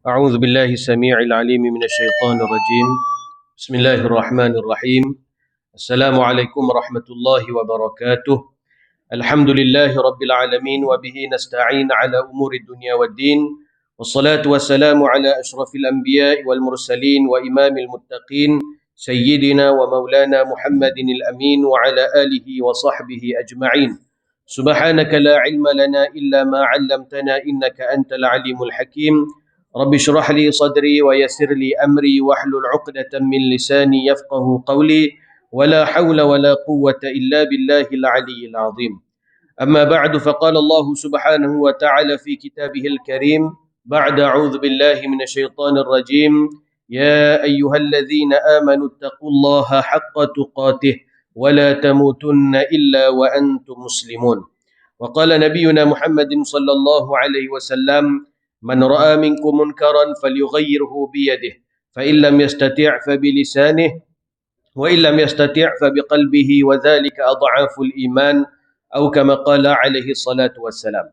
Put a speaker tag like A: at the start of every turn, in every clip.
A: أعوذ بالله السميع العليم من الشيطان الرجيم. بسم الله الرحمن الرحيم. السلام عليكم ورحمة الله وبركاته. الحمد لله رب العالمين وبه نستعين على أمور الدنيا والدين، والصلاة والسلام على أشرف الأنبياء والمرسلين وإمام المتقين سيدنا ومولانا محمد الأمين وعلى آله وصحبه أجمعين. سبحانك لا علم لنا إلا ما علمتنا إنك أنت العليم الحكيم. رب اشرح لي صدري ويسر لي أمري واحلل عقدة من لساني يفقه قولي، ولا حول ولا قوة إلا بالله العلي العظيم. أما بعد، فقال الله سبحانه وتعالى في كتابه الكريم بعد أعوذ بالله من الشيطان الرجيم: يا أيها الذين آمنوا اتقوا الله حق تقاته ولا تموتن إلا وأنتم مسلمون. وقال نبينا محمد صلى الله عليه وسلم: من رأى منكم منكرا فليغيره بيده، فإن لم يستطع فبلسانه، وإن لم يستطع فبقلبه، وذلك أضعاف الإيمان، atau kama qala alaihi salatu wassalam.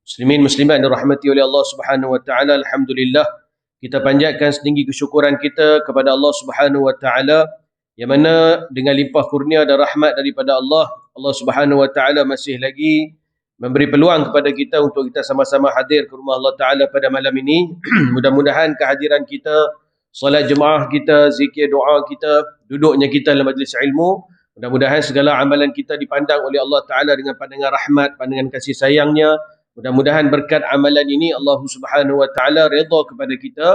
A: Muslimin muslimat dirahmati oleh Allah Subhanahu wa taala, alhamdulillah kita panjatkan setinggi kesyukuran kita kepada Allah Subhanahu wa taala, yang mana dengan limpah kurnia dan rahmat daripada Allah Subhanahu wa taala masih lagi memberi peluang kepada kita untuk kita sama-sama hadir ke rumah Allah taala pada malam ini. Mudah-mudahan kehadiran kita, solat jemaah kita, zikir doa kita, duduknya kita dalam majlis ilmu, mudah-mudahan segala amalan kita dipandang oleh Allah Ta'ala dengan pandangan rahmat, pandangan kasih sayangnya. Mudah-mudahan berkat amalan ini Allah Subhanahu Wa Ta'ala redha kepada kita,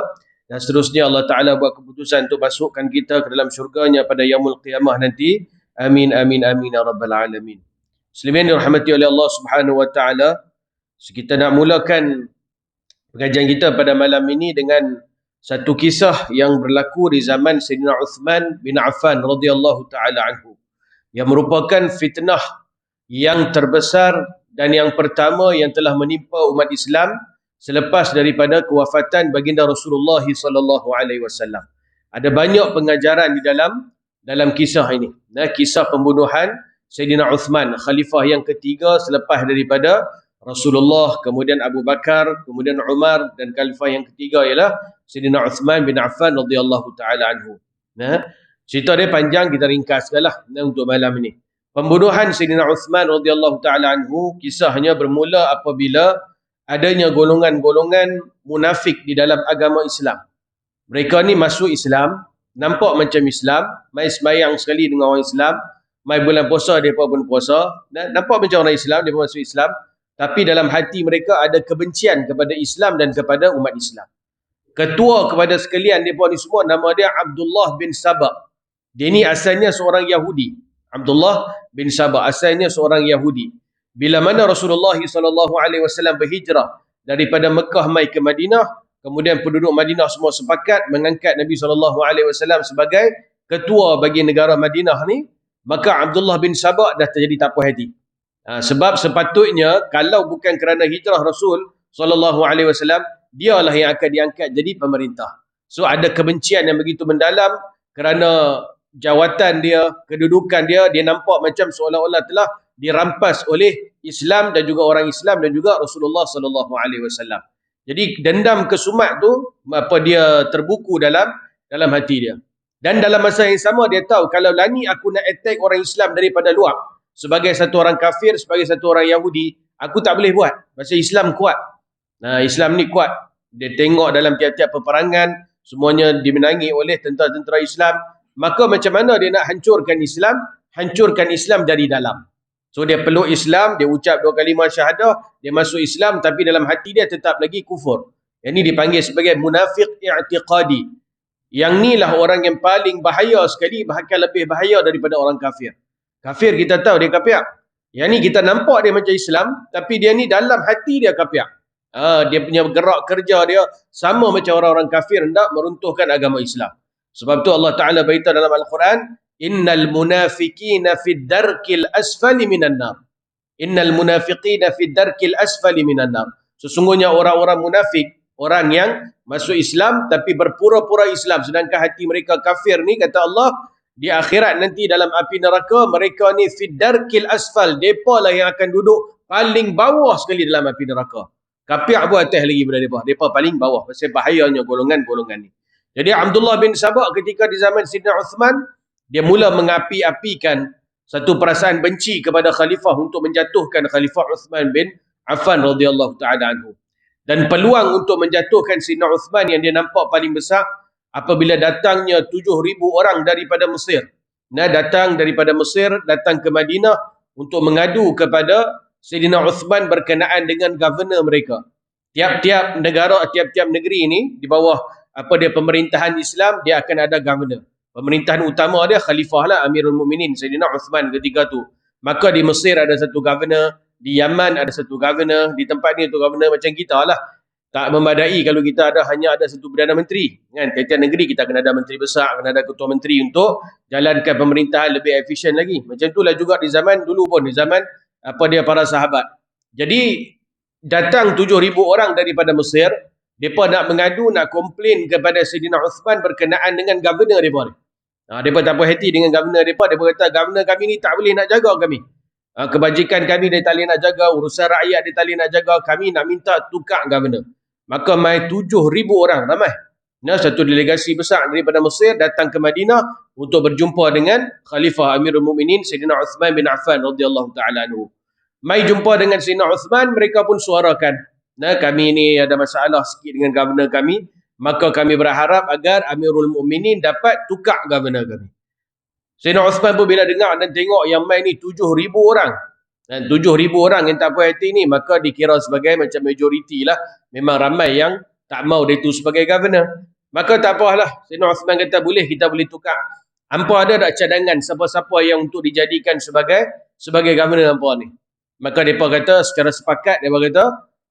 A: dan seterusnya Allah Ta'ala buat keputusan untuk masukkan kita ke dalam syurganya pada yaumul qiyamah nanti. Amin, amin, amin ya rabbal alamin. Muslimin dirahmati oleh Allah Subhanahu Wa Ta'ala, kita nak mulakan pengajian kita pada malam ini dengan satu kisah yang berlaku di zaman Sayyidina Uthman bin Affan radhiyallahu ta'ala anhu, yang merupakan fitnah yang terbesar dan yang pertama yang telah menimpa umat Islam selepas daripada kewafatan baginda Rasulullah sallallahu alaihi wasallam. Ada banyak pengajaran di dalam kisah ini. Nah, kisah pembunuhan Sayyidina Uthman, khalifah yang ketiga selepas daripada Rasulullah, kemudian Abu Bakar, kemudian Umar, dan khalifah yang ketiga ialah Sayyidina Uthman bin Affan radhiyallahu taala anhu. Nah, cerita dia panjang, kita ringkaskanlah untuk malam ini. Pembunuhan Sayyidina Uthman radhiyallahu taala anhu, kisahnya bermula apabila adanya golongan-golongan munafik di dalam agama Islam. Mereka ni masuk Islam, nampak macam Islam, mai sembahyang sekali dengan orang Islam, mai bulan puasa depa pun puasa, nampak macam orang Islam, depa masuk Islam, tapi dalam hati mereka ada kebencian kepada Islam dan kepada umat Islam. Ketua kepada sekalian mereka ni semua nama dia Abdullah bin Sabah. Dia ni asalnya seorang Yahudi. Abdullah bin Sabah asalnya seorang Yahudi. Bila mana Rasulullah SAW berhijrah daripada Mekah mai ke Madinah, kemudian penduduk Madinah semua sepakat mengangkat Nabi SAW sebagai ketua bagi negara Madinah ni, maka Abdullah bin Sabah dah terjadi tak puas hati. Sebab sepatutnya kalau bukan kerana hijrah Rasul SAW, dialah yang akan diangkat jadi pemerintah. So ada kebencian yang begitu mendalam kerana jawatan dia, kedudukan dia, dia nampak macam seolah-olah telah dirampas oleh Islam dan juga orang Islam dan juga Rasulullah SAW. Jadi dendam kesumat tu apa dia terbuku dalam hati dia. Dan dalam masa yang sama dia tahu kalau lani aku nak attack orang Islam daripada luar, sebagai satu orang kafir, sebagai satu orang Yahudi, aku tak boleh buat. Pasal Islam kuat. Nah, Islam ni kuat. Dia tengok dalam tiap-tiap peperangan, semuanya dimenangi oleh tentera-tentera Islam. Maka macam mana dia nak hancurkan Islam? Hancurkan Islam dari dalam. So dia peluk Islam, dia ucap 2 kalimah syahadah, dia masuk Islam, tapi dalam hati dia tetap lagi kufur. Yang ni dipanggil sebagai munafik i'tiqadi. Yang ni lah orang yang paling bahaya sekali, bahkan lebih bahaya daripada orang kafir. Kafir kita tahu dia kafir. Yang ni kita nampak dia macam Islam, tapi dia ni dalam hati dia kafir. Dia punya gerak kerja dia sama macam orang-orang kafir hendak meruntuhkan agama Islam. Sebab tu Allah Ta'ala beritahu dalam Al-Quran, innal munafiqina fid darkil asfali minan nar. Innal munafiqina fid darkil asfali minan nar. Sesungguhnya orang-orang munafik, orang yang masuk Islam tapi berpura-pura Islam, sedangkan hati mereka kafir ni, kata Allah, di akhirat nanti dalam api neraka, mereka ni fid darkil asfal, depa lah yang akan duduk paling bawah sekali dalam api neraka. Rafi'ah pun atas lagi pada mereka. Mereka paling bawah. Pasal bahayanya golongan-golongan ni. Jadi Abdullah bin Sabah ketika di zaman Sayyidina Uthman, dia mula mengapi-apikan satu perasaan benci kepada khalifah untuk menjatuhkan Khalifah Uthman bin Affan radhiyallahu taala anhu. Dan peluang untuk menjatuhkan Sayyidina Uthman yang dia nampak paling besar apabila datangnya 7,000 orang daripada Mesir. Datang daripada Mesir, datang ke Madinah untuk mengadu kepada Sayyidina Uthman berkenaan dengan governor mereka. Tiap-tiap negara, tiap-tiap negeri ini di bawah pemerintahan Islam, dia akan ada governor. Pemerintahan utama dia khalifah lah, Amirul Mukminin Sayyidina Uthman ketika tu. Maka di Mesir ada satu governor, di Yaman ada satu governor, di tempat ni tu governor macam kita lah. Tak memadai kalau kita hanya ada satu Perdana Menteri. Kan? Tiap-tiap negeri kita kena ada menteri besar, kena ada ketua menteri untuk jalankan pemerintahan lebih efisien lagi. Macam itulah juga di zaman dulu pun, di zaman para sahabat. Jadi datang 7,000 orang daripada Mesir, mereka nak mengadu, nak komplain kepada Sayyidina Uthman berkenaan dengan governor mereka ni. Mereka tak puas hati dengan governor mereka. Mereka kata, governor kami ni tak boleh nak jaga kami. Kebajikan kami dia tak boleh nak jaga, urusan rakyat dia tak boleh nak jaga, kami nak minta tukar governor. Maka mai 7,000 orang ramai. Satu delegasi besar daripada Mesir datang ke Madinah untuk berjumpa dengan Khalifah Amirul Mukminin Sayyidina Uthman bin Affan radhiyallahu taala anhu. Mai jumpa dengan Sayyidina Uthman, mereka pun suarakan, kami ni ada masalah sikit dengan governor kami, maka kami berharap agar Amirul Mukminin dapat tukar governor kami. Sayyidina Uthman pun bila dengar dan tengok yang mai ni 7,000 orang. Dan 7,000 orang yang tak puas hati ni, maka dikira sebagai macam majoriti lah. Memang ramai yang tak mau dia tu sebagai governor. Maka tak apalah. Sayyidina Uthman kata, kita boleh tukar. Hampa ada tak cadangan siapa-siapa yang untuk dijadikan sebagai governor hampa ni? Maka mereka kata secara sepakat, mereka kata,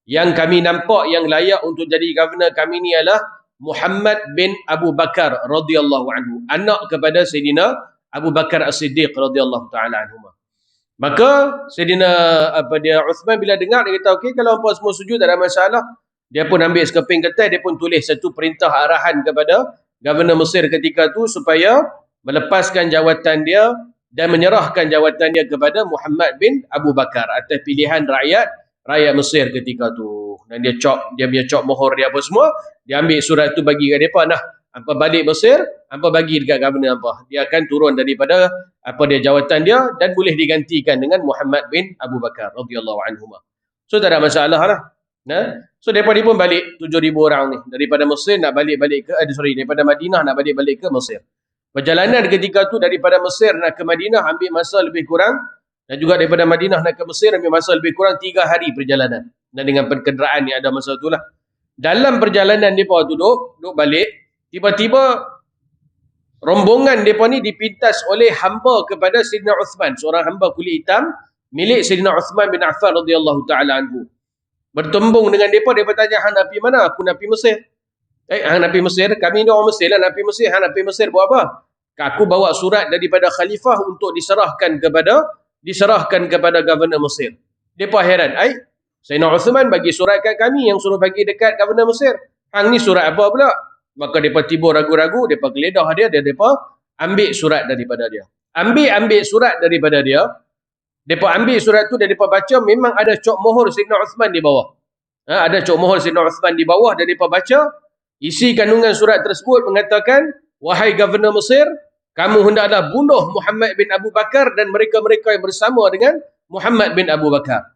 A: yang kami nampak yang layak untuk jadi governor kami ni adalah Muhammad bin Abu Bakar radhiyallahu anhu. Anak kepada Sayyidina Abu Bakar As-Siddiq radhiyallahu ta'ala anhu. Maka Sayyidina Uthman bila dengar, dia kata, okey, kalau hampa semua setuju tak ada masalah. Dia pun ambil sekeping kertas, dia pun tulis satu perintah arahan kepada governor Mesir ketika tu supaya melepaskan jawatan dia dan menyerahkan jawatan dia kepada Muhammad bin Abu Bakar atas pilihan rakyat Mesir ketika tu. Dan dia punya cop mohor dia apa semua, dia ambil surat tu bagi kat depa, hampa balik Mesir, hampa bagi dekat governor hampa. Dia akan turun daripada jawatan dia dan boleh digantikan dengan Muhammad bin Abu Bakar radhiyallahu anhu. So tak ada masalah lah. So mereka ni pun balik 7,000 orang ni daripada Mesir nak balik-balik ke daripada Madinah nak balik-balik ke Mesir. Perjalanan ketika tu daripada Mesir nak ke Madinah ambil masa lebih kurang, dan juga daripada Madinah nak ke Mesir ambil masa lebih kurang 3 hari perjalanan. Dan dengan kenderaan yang ada masa tu lah. Dalam perjalanan mereka tu duduk balik, tiba-tiba rombongan mereka ni dipintas oleh hamba kepada Sayyidina Uthman, seorang hamba kulit hitam milik Sayyidina Uthman bin Affan radhiyallahu taala anhu. Bertembung dengan mereka, dia tanya, hang nak pergi mana? Aku nak pergi Mesir. Hang nak pergi Mesir? Kami ni orang Mesir lah, nak pergi Mesir. Hang nak pergi Mesir buat apa? Aku bawa surat daripada khalifah untuk diserahkan kepada governor Mesir. Mereka heran. Sayyidina Uthman bagi surat kat kami yang suruh bagi dekat governor Mesir. Hang ni surat apa pula? Maka mereka tiba ragu-ragu, mereka geledah dia, mereka ambil surat daripada dia. Ambil surat daripada dia. Mereka ambil surat tu dan mereka baca, memang ada cok mohor Sayyidina Uthman di bawah. Ada cok mohor Sayyidina Uthman di bawah dan mereka baca, isi kandungan surat tersebut mengatakan, wahai governor Mesir, kamu hendaklah bunuh Muhammad bin Abu Bakar dan mereka-mereka yang bersama dengan Muhammad bin Abu Bakar.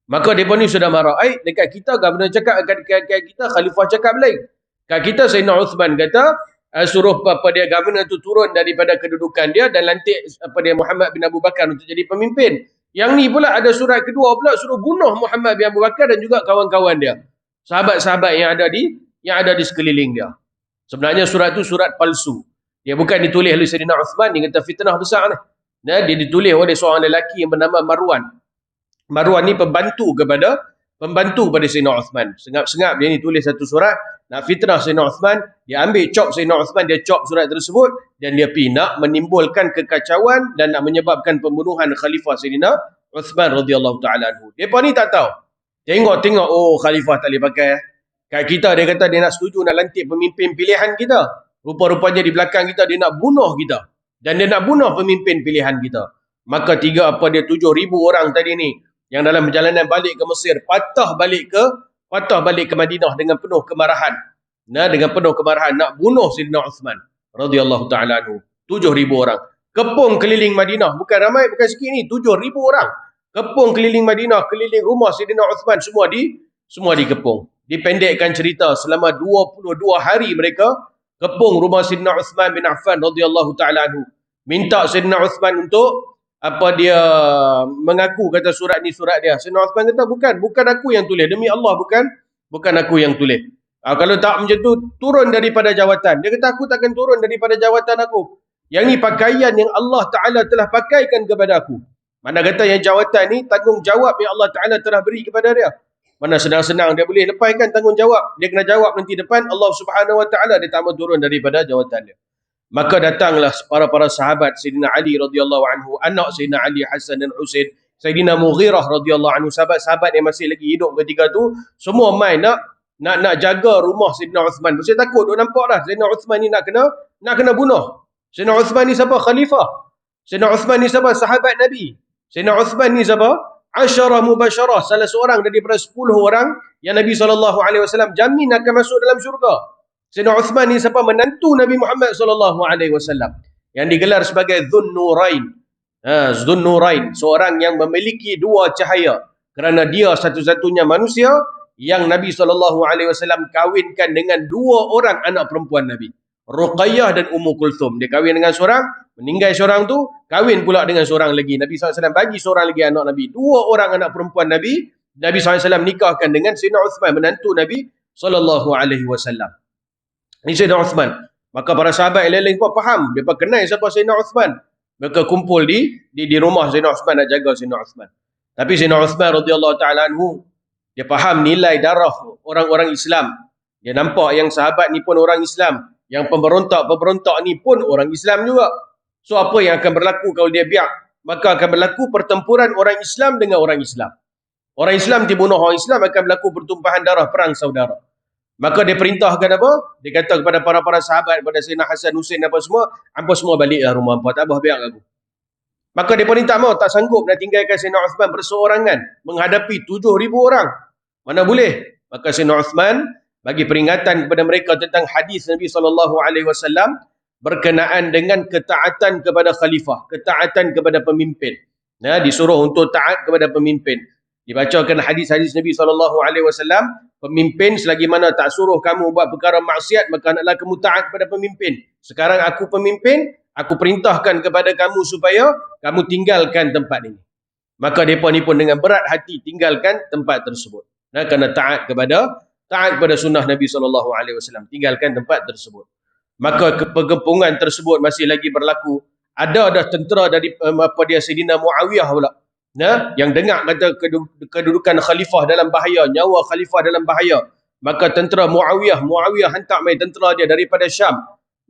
A: Maka mereka ni sudah marah. Dekat kita governor cakap, dekat kita khalifah cakap lain. Kat kita Sayyidina Uthman kata, suruh dia governor tu turun daripada kedudukan dia dan lantik Muhammad bin Abu Bakar untuk jadi pemimpin. Yang ni pula ada surat kedua pula suruh bunuh Muhammad bin Abu Bakar dan juga kawan-kawan dia. Sahabat-sahabat yang ada di sekeliling dia. Sebenarnya surat tu surat palsu. Dia bukan ditulis oleh Sayyidina Uthman, dia kata fitnah besar ni. Dia ditulis oleh seorang lelaki yang bernama Marwan. Marwan ni pembantu kepada Sayyidina Uthman. Sengap-sengap dia ni tulis satu surat nak fitnah Sayyidina Uthman, dia ambil cop Sayyidina Uthman, dia cop surat tersebut dan dia pergi nak menimbulkan kekacauan dan nak menyebabkan pembunuhan Khalifah Sayyidina Uthman radhiyallahu taala anhu. Depa ni tak tahu. Tengok, Khalifah tak boleh pakai. Kat kita dia kata dia nak setuju nak lantik pemimpin pilihan kita. Rupa-rupanya di belakang kita dia nak bunuh kita. Dan dia nak bunuh pemimpin pilihan kita. Maka 7,000 orang tadi ni yang dalam perjalanan balik ke Mesir patah balik ke patah balik ke Madinah dengan penuh kemarahan. Dengan penuh kemarahan nak bunuh Sayyidina Uthman radhiyallahu taala anhu. 7,000 orang. Kepung keliling Madinah, bukan ramai, bukan sikit ni, 7,000 orang. Kepung keliling Madinah, keliling rumah Sayyidina Uthman, semua dikepung. Dipendekkan cerita, selama 22 hari mereka kepung rumah Sayyidina Uthman bin Affan radhiyallahu taala anhu. Minta Sayyidina Uthman untuk mengaku, kata surat ni surat dia. Sayyidina Uthman kata bukan aku yang tulis, demi Allah bukan aku yang tulis. Kalau tak macam tu, turun daripada jawatan. Dia kata aku takkan turun daripada jawatan aku. Yang ni pakaian yang Allah Ta'ala telah pakaikan kepada aku. Mana kata yang jawatan ni tanggungjawab yang Allah Ta'ala telah beri kepada dia. Mana senang-senang dia boleh lepaskan tanggungjawab. Dia kena jawab nanti depan Allah Subhanahu Wa Ta'ala, dia tak mau turun daripada jawatan dia. Maka datanglah para sahabat Sayyidina Ali radhiyallahu anhu, anak Sayyidina Ali, Hasan dan Husain, Sayyidina Mughirah radhiyallahu anhu, sahabat-sahabat yang masih lagi hidup ketika tu, semua main nak jaga rumah Sayyidina Uthman. Mesti takut, duk nampak dah Sayyidina Uthman ni nak kena bunuh. Sayyidina Uthman ni siapa? Khalifah. Sayyidina Uthman ni siapa? Sahabat Nabi. Sayyidina Uthman ni siapa? Asyarah mubasyarah, salah seorang daripada 10 orang yang Nabi SAW jamin akan masuk dalam syurga. Sayyidina Uthman ni siapa? Menantu Nabi Muhammad SAW yang digelar sebagai Dhun Nurain. Dhun Nurain, seorang yang memiliki dua cahaya, kerana dia satu-satunya manusia yang Nabi SAW kahwinkan dengan dua orang anak perempuan Nabi, Ruqayyah dan Ummu Kulthum. Dia kahwin dengan seorang, meninggal seorang tu, kahwin pula dengan seorang lagi. Nabi SAW bagi seorang lagi anak Nabi. Dua orang anak perempuan Nabi, Nabi SAW nikahkan dengan Sayyidina Uthman, menantu Nabi SAW. Ini Sayyidina Uthman. Maka para sahabat yang lain pun faham, mereka kenal siapa Sayyidina Uthman. Mereka kumpul di rumah Sayyidina Uthman nak jaga Sayyidina Uthman. Tapi Sayyidina Uthman radhiyallahu taala anhu, dia faham nilai darah orang-orang Islam. Dia nampak yang sahabat ni pun orang Islam, yang pemberontak ni pun orang Islam juga. So apa yang akan berlaku kalau dia biar? Maka akan berlaku pertempuran orang Islam dengan orang Islam. Orang Islam dibunuh orang Islam, akan berlaku pertumpahan darah, perang saudara. Maka dia perintahkan apa? Dia kata kepada para sahabat, kepada Sayyidina Hasan, Husain apa semua, hampa semua baliklah rumah hampa, tak apa, biar aku. Maka dia pun tak mau, tak sanggup nak tinggalkan Sayyidina Uthman berseorangan menghadapi 7,000 orang. Mana boleh? Maka Sayyidina Uthman bagi peringatan kepada mereka tentang hadis Nabi SAW berkenaan dengan ketaatan kepada khalifah, ketaatan kepada pemimpin. Disuruh untuk taat kepada pemimpin. Dibacakan hadis-hadis Nabi SAW, pemimpin selagi mana tak suruh kamu buat perkara maksiat, maka hendaklah kamu taat kepada pemimpin. Sekarang aku pemimpin, aku perintahkan kepada kamu supaya kamu tinggalkan tempat ini. Maka mereka ni pun dengan berat hati tinggalkan tempat tersebut. Kerana taat kepada sunnah Nabi SAW, tinggalkan tempat tersebut. Maka kegepungan tersebut masih lagi berlaku. Ada dah tentera dari Sayyidina Muawiyah pula, yang dengar kata kedudukan khalifah dalam bahaya, nyawa khalifah dalam bahaya. Maka tentera Muawiyah hantar main tentera dia daripada Syam,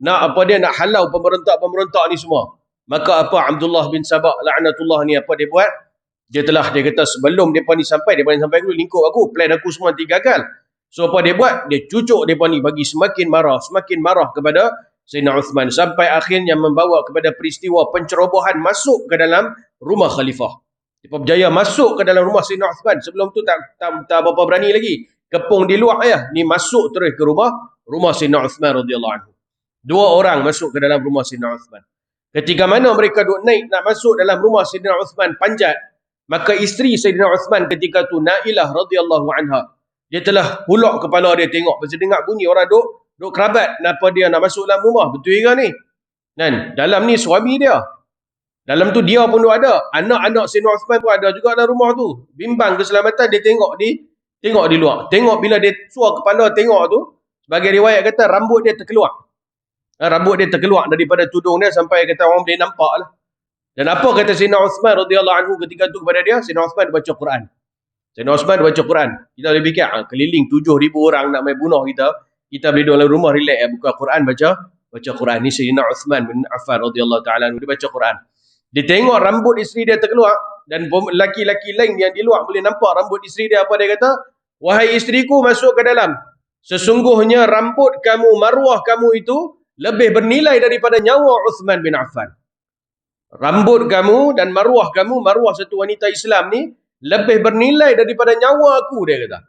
A: nak halau pemberontak ni semua. Maka Abdullah bin Sabah laknatullah ni dia buat? Dia kata sebelum mereka ni sampai dulu lingkup aku, plan aku semua nanti gagal. So apa dia buat? Dia cucuk mereka ni bagi semakin marah kepada Sayyidina Uthman, sampai akhirnya membawa kepada peristiwa pencerobohan masuk ke dalam rumah khalifah. Dia berjaya masuk ke dalam rumah Sayyidina Uthman. Sebelum tu tak berapa berani lagi. Kepung di luar ni masuk terus ke rumah Sayyidina Uthman radhiyallahu anhu. 2 orang masuk ke dalam rumah Sayyidina Uthman. Ketika mana mereka duk naik nak masuk dalam rumah Sayyidina Uthman panjat, maka isteri Sayyidina Uthman ketika tu, Nailah radhiyallahu anha, dia telah hulak kepala dia tengok, pasal dengar bunyi orang duk kerabat, kenapa dia nak masuk dalam rumah, betul ke ni? Dan dalam ni suami dia, dalam tu dia pun ada, anak-anak Sayyidina Uthman pun ada juga dalam rumah tu. Bimbang keselamatan, dia tengok di luar. Tengok bila dia suar kepala tengok tu, sebagai riwayat kata rambut dia terkeluar. Rambut dia terkeluar daripada tudung dia sampai kata orang boleh nampak lah. Dan apa kata Sayyidina Uthman radhiyallahu anhu ketika tu kepada dia? Sayyidina Uthman baca Quran. Sayyidina Uthman baca Quran. Kita boleh fikir, keliling 7,000 orang nak main bunuh kita boleh duduk dalam rumah relax, buka Quran, baca Quran. Ni Sayyidina Uthman bin Affan radhiyallahu ta'ala anhu, dia baca Quran. Dia tengok rambut isteri dia terkeluar, dan lelaki-lelaki lain yang di luar boleh nampak rambut isteri dia. Apa dia kata? Wahai isteriku, masuk ke dalam. Sesungguhnya rambut kamu, maruah kamu itu lebih bernilai daripada nyawa Uthman bin Affan. Rambut kamu dan maruah kamu, maruah satu wanita Islam ni, lebih bernilai daripada nyawa aku, dia kata.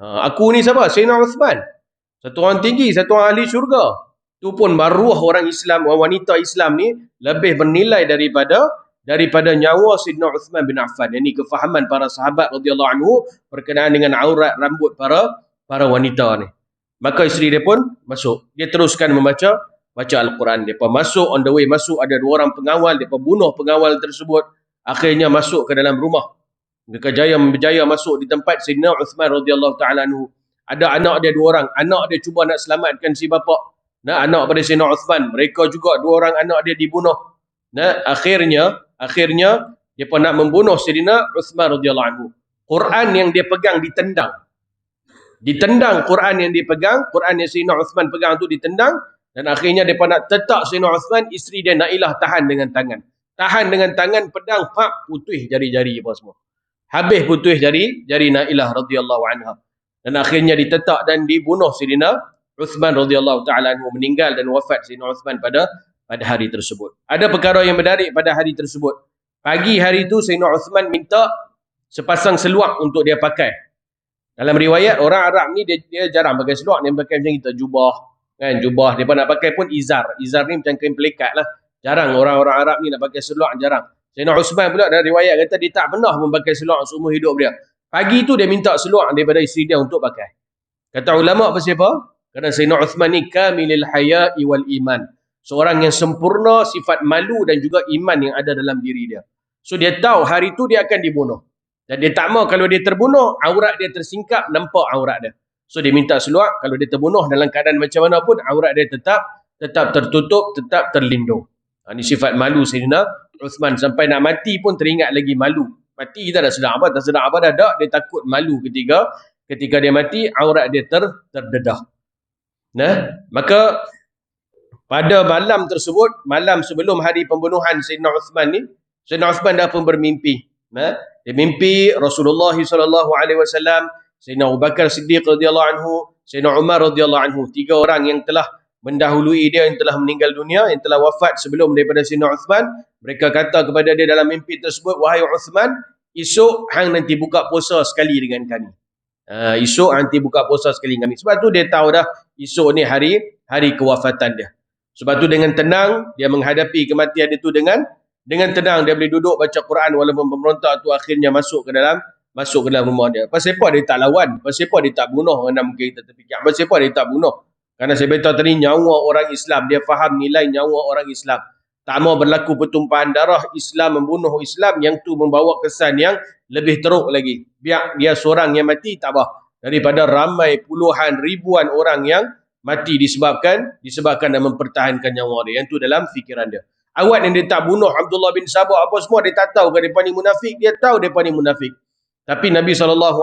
A: Aku ni siapa? Sayyidina Uthman. Satu orang tinggi, satu orang ahli syurga. Tu pun maruah orang Islam, wanita Islam ni lebih bernilai daripada nyawa Sayyidina Uthman bin Affan. Ini kefahaman para sahabat radhiyallahu anhu berkenaan dengan aurat rambut para wanita ni. Maka isteri dia pun masuk. Dia teruskan baca Al-Quran. Dia pun masuk, on the way masuk, ada 2 orang pengawal, dia pun bunuh pengawal tersebut. Akhirnya masuk ke dalam rumah. Dia berjaya masuk di tempat Sayyidina Uthman radhiyallahu taala anhu. Ada anak dia 2 orang. Anak dia cuba nak selamatkan si bapa. Anak pada Sayyidina Uthman. Mereka juga 2 orang anak dia dibunuh. Akhirnya dia pun nak membunuh Sayyidina Uthman radhiyallahu anhu. Quran yang dia pegang ditendang. Ditendang Quran yang dia pegang, Quran yang Sayyidina Uthman pegang tu ditendang, dan akhirnya dia pun nak tetak Sayyidina Uthman, isteri dia Nailah tahan dengan tangan. Tahan dengan tangan, pedang pak putih jari-jari apa semua. Habis putih jari Nailah radhiyallahu anha. Dan akhirnya ditetak dan dibunuh Sayyidina Uthman radhiyallahu taala anhu, meninggal dan wafat Sayyidina Uthman pada hari tersebut. Ada perkara yang menarik pada hari tersebut. Pagi hari itu Sayyidina Uthman minta sepasang seluar untuk dia pakai. Dalam riwayat orang Arab ni dia jarang pakai seluar, dia pakai macam kita jubah, kan, jubah. Dia nak pakai pun izar. Izar ni macam kain pelikat lah. Jarang orang-orang Arab ni nak pakai seluar, jarang. Sayyidina Uthman pula dalam riwayat kata dia tak pernah pun pakai seluar seumur hidup dia. Pagi tu dia minta seluar daripada isteri dia untuk pakai. Kata ulama apa siapa? Kerana Sayyidina Uthman ni kamilil haya'i wal iman. Seorang yang sempurna sifat malu dan juga iman yang ada dalam diri dia. So dia tahu hari tu dia akan dibunuh. Dan dia tak mau kalau dia terbunuh, aurat dia tersingkap, nampak aurat dia. So dia minta seluar, kalau dia terbunuh dalam keadaan macam mana pun, aurat dia tetap tertutup, tetap terlindung. Ini sifat malu Sayyidina Uthman. Sampai nak mati pun teringat lagi malu. Mati kita dah sedar apa, tak sedar apa dah, dia takut malu ketika dia mati, aurat dia terdedah. Maka pada malam tersebut, malam sebelum hari pembunuhan Sayyidina Uthman ni, Sayyidina Uthman dah pun bermimpi. Dia mimpi Rasulullah SAW, Sayyidina Abu Bakar Siddiq radhiyallahu anhu, Sayyidina Umar radhiyallahu anhu, 3 orang yang telah mendahului dia, yang telah meninggal dunia, yang telah wafat sebelum daripada Sayyidina Uthman. Mereka kata kepada dia dalam mimpi tersebut, wahai Uthman, esok hang nanti buka puasa sekali dengan kami. Esok nanti buka puasa sekali dengan kami. Sebab tu dia tahu dah esok ni hari kewafatan dia. Sebab tu dengan tenang dia menghadapi kematian itu dengan tenang. Dia boleh duduk baca Quran walaupun pemberontak tu akhirnya masuk ke dalam rumah dia. Pasal apa dia tak lawan? Pasal apa dia tak bunuh? Mana mungkin kita terfikir. Pasal apa dia tak bunuh? Karena saya beritahu tadi, nyawa orang Islam. Dia faham nilai nyawa orang Islam. Tak mau berlaku pertumpahan darah, Islam membunuh Islam, yang tu membawa kesan yang lebih teruk lagi. Biar dia seorang yang mati tak apa, daripada ramai puluhan ribuan orang yang mati disebabkan dan mempertahankan nyawa dia. Yang tu dalam fikiran dia. Awak yang dia tak bunuh Abdullah bin Sabah apa semua, dia tak tahu ke mereka ni munafik. Dia tahu mereka ni munafik. Tapi Nabi SAW,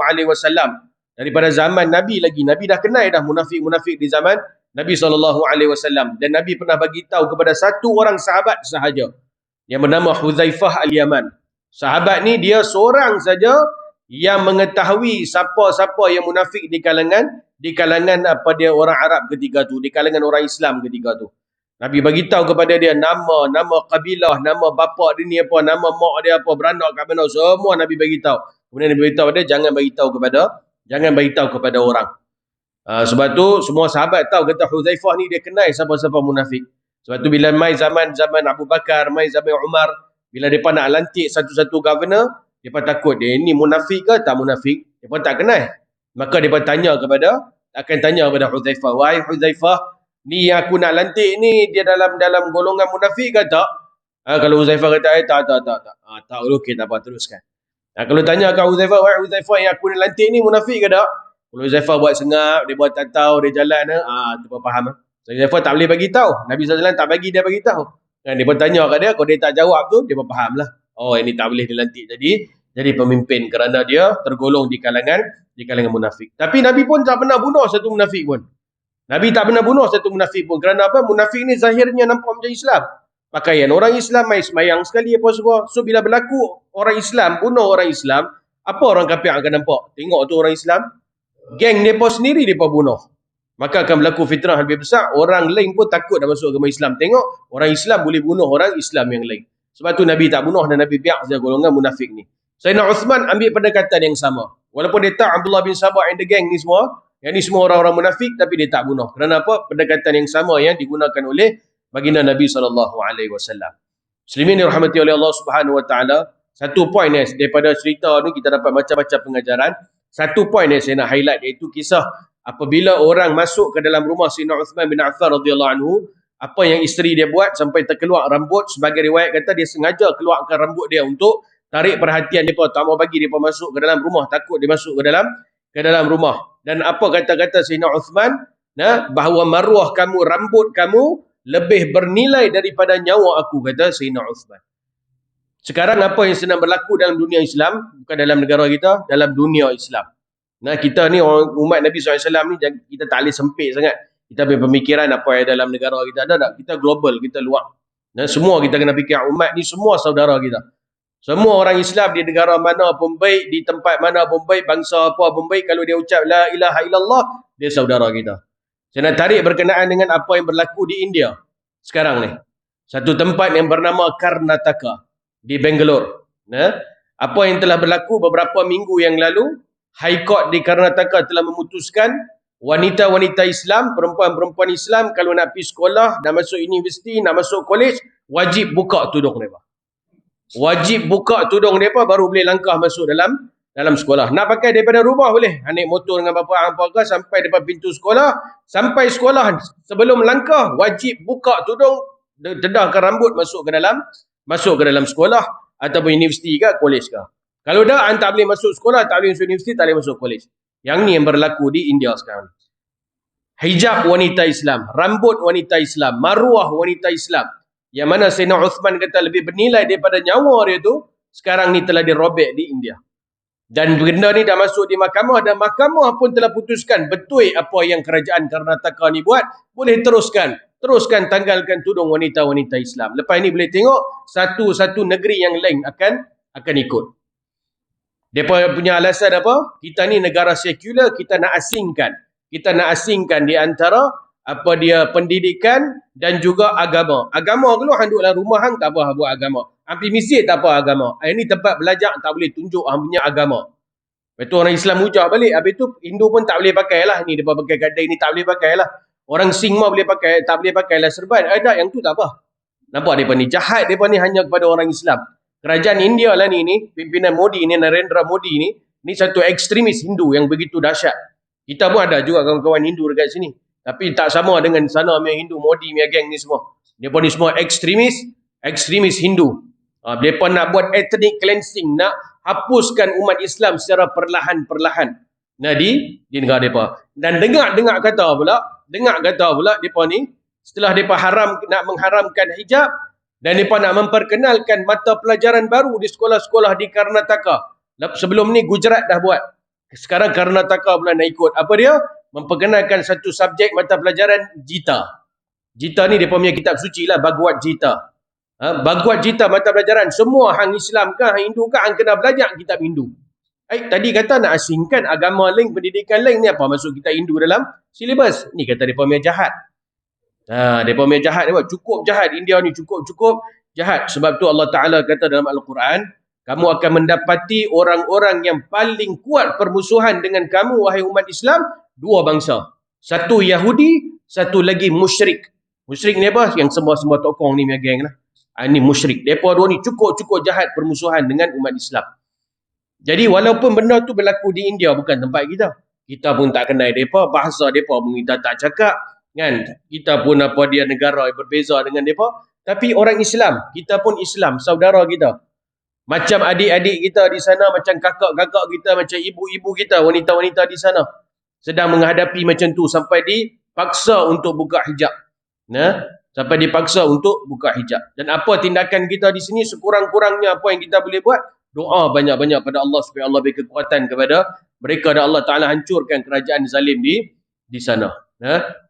A: daripada zaman Nabi lagi, Nabi dah kenal dah munafik-munafik di zaman Nabi SAW. Dan Nabi pernah bagi tahu kepada satu orang sahabat sahaja yang bernama Huzaifah Al-Yaman. Sahabat ni dia seorang saja yang mengetahui siapa-siapa yang munafik di kalangan apa dia orang Arab ketika tu, di kalangan orang Islam ketika tu. Nabi bagi tahu kepada dia nama kabilah, nama bapa dia ni apa, nama mak dia apa, beranak kat mana, semua Nabi bagi tahu. Kemudian Nabi bagi tahu dia jangan bagi tahu kepada orang. Sebab tu semua sahabat tahu kata Huzaifah ni dia kenal siapa-siapa munafik. Sebab tu bila mai zaman Abu Bakar, mai zaman Umar, bila depa nak lantik satu-satu governor, depa takut dia ni munafik ke tak munafik, depa tak kenal. Maka depa akan tanya kepada Huzaifah, wahai Huzaifah, ni yang aku nak lantik ni dia dalam golongan munafik ke tak? Kalau Huzaifah kata tak. Tak, okey, tak apa, teruskan. Kalau tanya kat Huzaifah, wahai Huzaifah, yang aku nak lantik ni munafik ke tak? Kalau Huzaifah buat sengap, dia buat tak tahu, dia jalan, tu faham. Huzaifah tak boleh bagi tahu. Nabi SAW tak bagi dia bagi tahu. Kan dia bertanya kat dia, kalau dia tak jawab tu, dia faham lah. Oh, ini tak boleh dilantik jadi pemimpin kerana dia tergolong di kalangan munafik. Tapi Nabi pun tak pernah bunuh satu munafik pun. Nabi tak pernah bunuh satu munafik pun. Kerana apa? Munafik ni zahirnya nampak macam Islam. Pakaian orang Islam, mai semayang sekali apa semua. So bila berlaku orang Islam bunuh orang Islam, apa orang kafir akan nampak? Tengok tu orang Islam, geng mereka sendiri mereka bunuh. Maka akan berlaku fitnah lebih besar. Orang lain pun takut dah masuk agama Islam. Tengok orang Islam boleh bunuh orang Islam yang lain. Sebab tu Nabi tak bunuh dan Nabi biar saja golongan munafik ni. Sayyidina Uthman ambil pendekatan yang sama. Walaupun dia tahu Abdullah bin Sabah and the gang ni semua, yang ni semua orang-orang munafik, tapi dia tak bunuh. Kerana apa? Pendekatan yang sama yang digunakan oleh baginda Nabi SAW. Muslimin dirahmati oleh Allah Subhanahu Wa Taala. Satu poin daripada cerita ni kita dapat macam-macam pengajaran. Satu poin yang saya nak highlight iaitu kisah apabila orang masuk ke dalam rumah Sayyidina Uthman bin Affan radhiyallahu anhu, apa yang isteri dia buat sampai terkeluar rambut. Sebagai riwayat kata dia sengaja keluarkan rambut dia untuk tarik perhatian mereka, tak mau bagi mereka masuk ke dalam rumah, takut dia masuk ke dalam rumah. Dan apa kata-kata Sayyidina Uthman, bahawa maruah kamu, rambut kamu lebih bernilai daripada nyawa aku, kata Sayyidina Uthman. Sekarang apa yang sedang berlaku dalam dunia Islam, bukan dalam negara kita, dalam dunia Islam. Kita ni orang umat Nabi SAW ni, kita tak boleh sempit sangat. Kita punya pemikiran apa yang dalam negara kita ada tak? Kita global, kita luar. Semua kita kena fikir umat ni semua saudara kita. Semua orang Islam di negara mana pun baik, di tempat mana pun baik, bangsa apa pun baik, kalau dia ucap la ilaha illallah, dia saudara kita. Saya nak tarik berkenaan dengan apa yang berlaku di India sekarang ni. Satu tempat yang bernama Karnataka di Bangalore. Apa yang telah berlaku beberapa minggu yang lalu, High Court di Karnataka telah memutuskan wanita-wanita Islam, perempuan-perempuan Islam kalau nak pergi sekolah, nak masuk universiti, nak masuk college, wajib buka tudung mereka. Wajib buka tudung mereka baru boleh langkah masuk dalam sekolah. Nak pakai daripada rumah boleh. Naik motor dengan bapa ke sampai depan pintu sekolah. Sampai sekolah sebelum langkah wajib buka tudung, dedahkan rambut masuk ke dalam sekolah ataupun universiti ke college ke. Kalau dah tak boleh masuk sekolah, tak boleh masuk universiti, tak boleh masuk college. Yang ni yang berlaku di India sekarang. Hijab wanita Islam, rambut wanita Islam, maruah wanita Islam, yang mana Sayyidina Uthman kata lebih bernilai daripada nyawa dia tu, sekarang ni telah dirobek di India. Dan benda ni dah masuk di mahkamah, dan mahkamah pun telah putuskan betul apa yang kerajaan Karnataka ni buat, boleh teruskan tanggalkan tudung wanita-wanita Islam. Lepas ni boleh tengok satu-satu negeri yang lain akan ikut. Mereka punya alasan apa? Kita ni negara sekular, kita nak asingkan di antara apa dia pendidikan dan juga agama. Agama kalau hang duduk dalam rumah hang tak apa buat agama. Ampi masjid tak apa agama. Ini tempat belajar tak boleh tunjuk hang punya agama. Lepas tu orang Islam hujah balik. Habis tu Hindu pun tak boleh pakai lah. Ni depa pakai gadai ni tak boleh pakai lah. Orang Sing mah boleh pakai, tak boleh pakai lah serban. Ada yang tu tak apa. Nampak depa ni jahat, depa ni hanya kepada orang Islam. Kerajaan India lah ni pimpinan Modi ni, Narendra Modi ni satu ekstremis Hindu yang begitu dahsyat. Kita pun ada juga kawan-kawan Hindu dekat sini. Tapi tak sama dengan sana punya Hindu, Modi punya geng ni semua. Mereka ni semua ekstremis Hindu. Mereka nak buat ethnic cleansing, nak hapuskan umat Islam secara perlahan-perlahan. Di negara mereka. Dan dengar kata pula mereka ni, setelah mereka nak mengharamkan hijab, dan mereka nak memperkenalkan mata pelajaran baru di sekolah-sekolah di Karnataka. Sebelum ni Gujarat dah buat. Sekarang Karnataka pula nak ikut. Apa dia? Memperkenalkan satu subjek mata pelajaran Gita. Gita ni mereka punya kitab suci lah, Bhagavad Gita. Bhagavad Gita mata pelajaran. Semua hang Islam ke, hang Hindu ke, hang kena belajar kitab Hindu. Tadi kata nak asingkan agama lain, pendidikan lain, ni apa masuk kitab Hindu dalam silibus? Ni kata mereka punya jahat. Mereka punya jahat, cukup jahat. India ni cukup jahat. Sebab tu Allah Ta'ala kata dalam Al-Quran, kamu akan mendapati orang-orang yang paling kuat permusuhan dengan kamu, wahai umat Islam, dua bangsa. Satu Yahudi, satu lagi musyrik. Musyrik ni apa? Yang semua tokong ni punya geng lah. Ini musyrik. Mereka dua ni cukup jahat permusuhan dengan umat Islam. Jadi walaupun benda tu berlaku di India, bukan tempat kita. Kita pun tak kenal mereka, bahasa mereka pun kita tak cakap. Kan? Kita pun dia negara yang berbeza dengan mereka. Tapi orang Islam, kita pun Islam, saudara kita. Macam adik-adik kita di sana, macam kakak-kakak kita, macam ibu-ibu kita, wanita-wanita di sana sedang menghadapi macam tu sampai dipaksa untuk buka hijab. Sampai dipaksa untuk buka hijab. Dan apa tindakan kita di sini, sekurang-kurangnya apa yang kita boleh buat? Doa banyak-banyak pada Allah supaya Allah beri kekuatan kepada mereka dan Allah Ta'ala hancurkan kerajaan zalim di sana.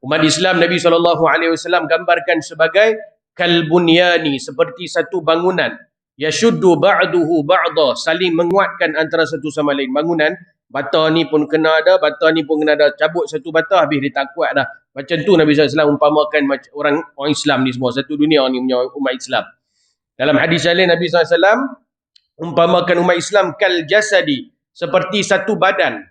A: Umat Islam Nabi SAW gambarkan sebagai kalbunyani, seperti satu bangunan. Yashuddu ba'duhu ba'da, saling menguatkan antara satu sama lain. Bangunan, bata ni pun kena ada, cabut satu bata, habis dia tak kuat dah. Macam tu Nabi SAW umpamakan orang Islam ni semua, satu dunia ni punya umat Islam. Dalam hadis lain Nabi SAW umpamakan umat Islam kal jasadi, seperti satu badan.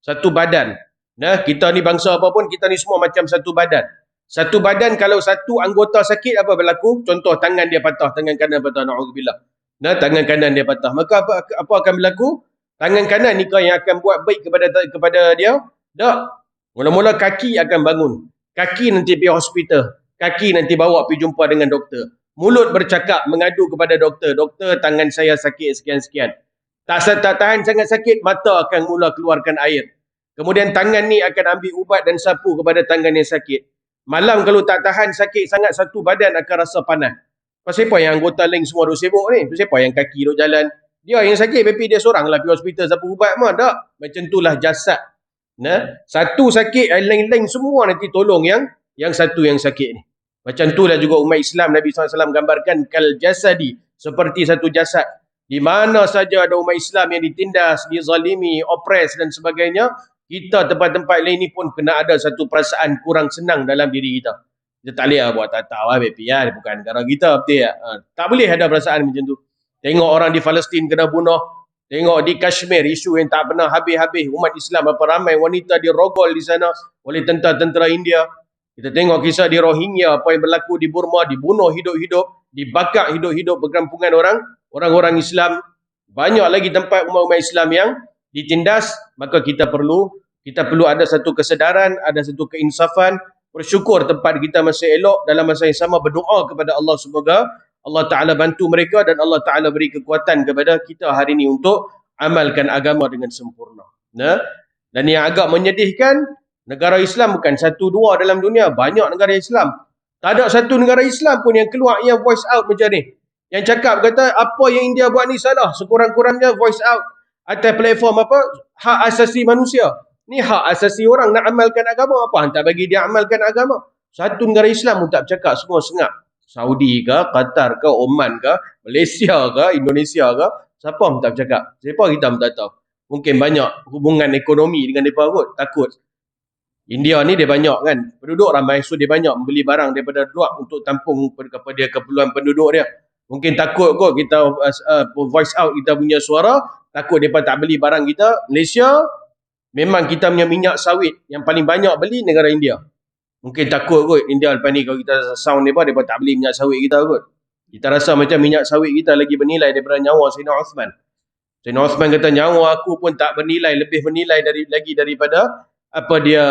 A: Satu badan. Nah, kita ni bangsa apa pun, kita ni semua macam satu badan. Satu badan, kalau satu anggota sakit, apa berlaku? Contoh, tangan dia patah, tangan kanan patah, na'udzubillah. Nah, tangan kanan dia patah. Maka apa akan berlaku? Tangan kanan ni kau yang akan buat baik kepada dia? Tak. Mula-mula kaki akan bangun. Kaki nanti pergi hospital. Kaki nanti bawa pergi jumpa dengan doktor. Mulut bercakap, mengadu kepada doktor. Doktor, tangan saya sakit sekian-sekian. Tak tahan sangat sakit, mata akan mula keluarkan air. Kemudian tangan ni akan ambil ubat dan sapu kepada tangan yang sakit. Malam kalau tak tahan sakit sangat, satu badan akan rasa panas. Pasal apa yang anggota lain semua duk sibuk ni? Pasal apa yang kaki duk jalan? Dia yang sakit, tapi dia seorang lah pergi hospital sapu ubat mah. Tak. Macam itulah jasad. Nah, satu sakit, lain-lain semua nanti tolong yang satu yang sakit ni. Macam itulah juga umat Islam. Nabi SAW gambarkan kal jasadi, seperti satu jasad. Di mana saja ada umat Islam yang ditindas, dizalimi, opres dan sebagainya, kita tempat-tempat lain ni pun kena ada satu perasaan kurang senang dalam diri kita. Kita tak boleh buat tak tahu dia bukan negara kita, betul tak? Tak boleh ada perasaan macam tu. Tengok orang di Palestin kena bunuh, tengok di Kashmir isu yang tak pernah habis-habis, umat Islam berapa ramai wanita dirogol di sana oleh tentera-tentera India. Kita tengok kisah di Rohingya, apa yang berlaku di Burma, dibunuh hidup-hidup, dibakar hidup-hidup perkampungan orang-orang Islam. Banyak lagi tempat umat-umat Islam yang ditindas. Maka kita perlu ada satu kesedaran, ada satu keinsafan, bersyukur tempat kita masih elok, dalam masa yang sama berdoa kepada Allah semoga Allah Ta'ala bantu mereka dan Allah Ta'ala beri kekuatan kepada kita hari ini untuk amalkan agama dengan sempurna. Nah, dan yang agak menyedihkan, negara Islam bukan satu dua dalam dunia, banyak negara Islam. Tak ada satu negara Islam pun yang keluar yang voice out macam ni. Yang cakap kata apa yang India buat ni salah, sekurang-kurangnya voice out atas platform apa? Hak asasi manusia. Ni hak asasi orang nak amalkan agama. Apa hantar bagi dia amalkan agama? Satu negara Islam pun tak bercakap, semua sengak. Saudi ke, Qatar ke, Oman ke, Malaysia ke, Indonesia ke, siapa pun tak bercakap. Siapa kita pun tak tahu. Mungkin banyak hubungan ekonomi dengan mereka kot, takut. India ni dia banyak kan, penduduk ramai, so dia banyak membeli barang daripada luar untuk tampung kepada keperluan penduduk dia. Mungkin takut kot kita voice out kita punya suara, takut mereka tak beli barang kita. Malaysia, memang kita punya minyak sawit yang paling banyak beli negara India. Mungkin takut kot India lepas ni kalau kita sound mereka tak beli minyak sawit kita kot. Kita rasa macam minyak sawit kita lagi bernilai daripada nyawa Sayyidina Uthman. Sayyidina Uthman kata nyawa aku pun tak bernilai, lebih bernilai lagi daripada apa dia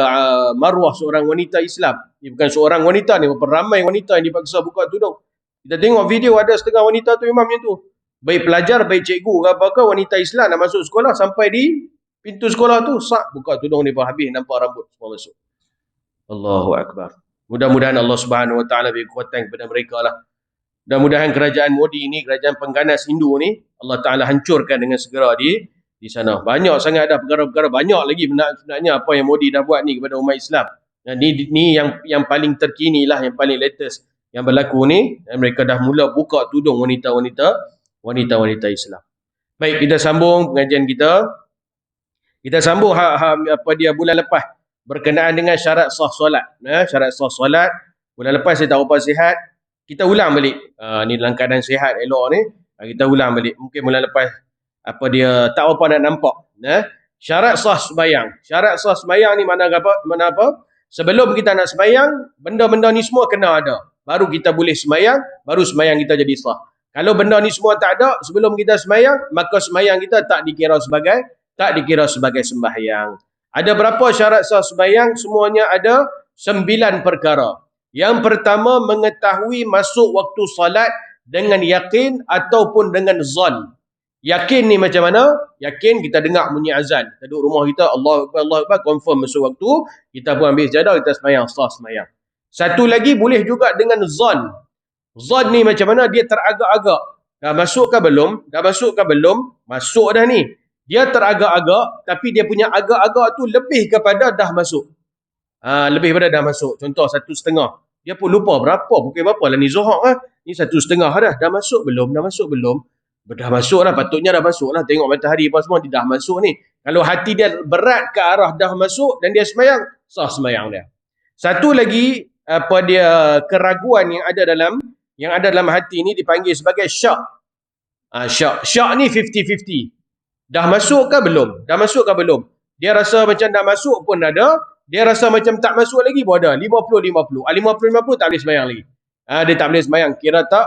A: maruah seorang wanita Islam. Dia bukan seorang wanita ni, ramai wanita yang dipaksa buka tudung. Kita tengok video ada setengah wanita tu memang macam tu. Baik pelajar, baik cikgu ke apa-apa, wanita Islam nak masuk sekolah, sampai di pintu sekolah tu, sak buka tudung ni habis nampak rambut semua masuk. Allahu Akbar. Mudah-mudahan Allah Subhanahu Wa Taala beri kekuatan kepada mereka lah. Mudah-mudahan kerajaan Modi ni, kerajaan pengganas Hindu ni, Allah Ta'ala hancurkan dengan segera di sana. Banyak sangat ada perkara-perkara, banyak lagi sebenarnya apa yang Modi dah buat ni kepada umat Islam. Dan ni yang paling terkini lah, yang paling latest yang berlaku ni. Dan mereka dah mula buka tudung wanita-wanita Islam. Baik, kita sambung pengajian kita. Kita sambung apa dia bulan lepas berkenaan dengan syarat sah solat. Syarat sah solat. Bulan lepas saya tak apa sihat. Kita ulang balik. Ni dalam keadaan sihat elok ni. Kita ulang balik. Mungkin bulan lepas apa dia tak apa nak nampak. Syarat sah sembahyang. Syarat sah sembahyang ni mana apa? Sebelum kita nak sembahyang, benda-benda ni semua kena ada. Baru kita boleh sembahyang, baru sembahyang kita jadi sah. Kalau benda ni semua tak ada sebelum kita sembahyang, maka sembahyang kita tak dikira sebagai sembahyang. Ada berapa syarat sah sembahyang? Semuanya ada 9 perkara. Yang pertama, mengetahui masuk waktu salat dengan yakin ataupun dengan zon. Yakin ni macam mana? Yakin kita dengar bunyi azan. Kita duduk rumah kita, Allah Akbar, confirm masuk waktu. Kita pun ambil sejadah, kita sembahyang, sah sembahyang. Satu lagi boleh juga dengan zon. Zon ni macam mana? Dia teragak-agak. Dah masuk ke belum? Masuk dah ni. Dia teragak-agak, tapi dia punya agak-agak tu lebih kepada dah masuk. Lebih pada dah masuk. Contoh 1,5. Dia pun lupa berapa, pukul berapa lah ni Zuhur. Ni 1,5 dah. Dah masuk belum? Dah masuk lah. Patutnya dah masuk lah. Tengok matahari apa semua, dia dah masuk ni. Kalau hati dia berat ke arah dah masuk dan dia sembahyang, sah sembahyang dia. Satu lagi, apa dia keraguan yang ada dalam hati ni dipanggil sebagai syak. Syak. Syak ni 50-50. Dah masuk ke belum? Dah masuk ke belum? Dia rasa macam dah masuk pun ada. Dia rasa macam tak masuk lagi pun ada. 50-50. 50-50 tak boleh sembahyang lagi. Dia tak boleh sembahyang. Kira tak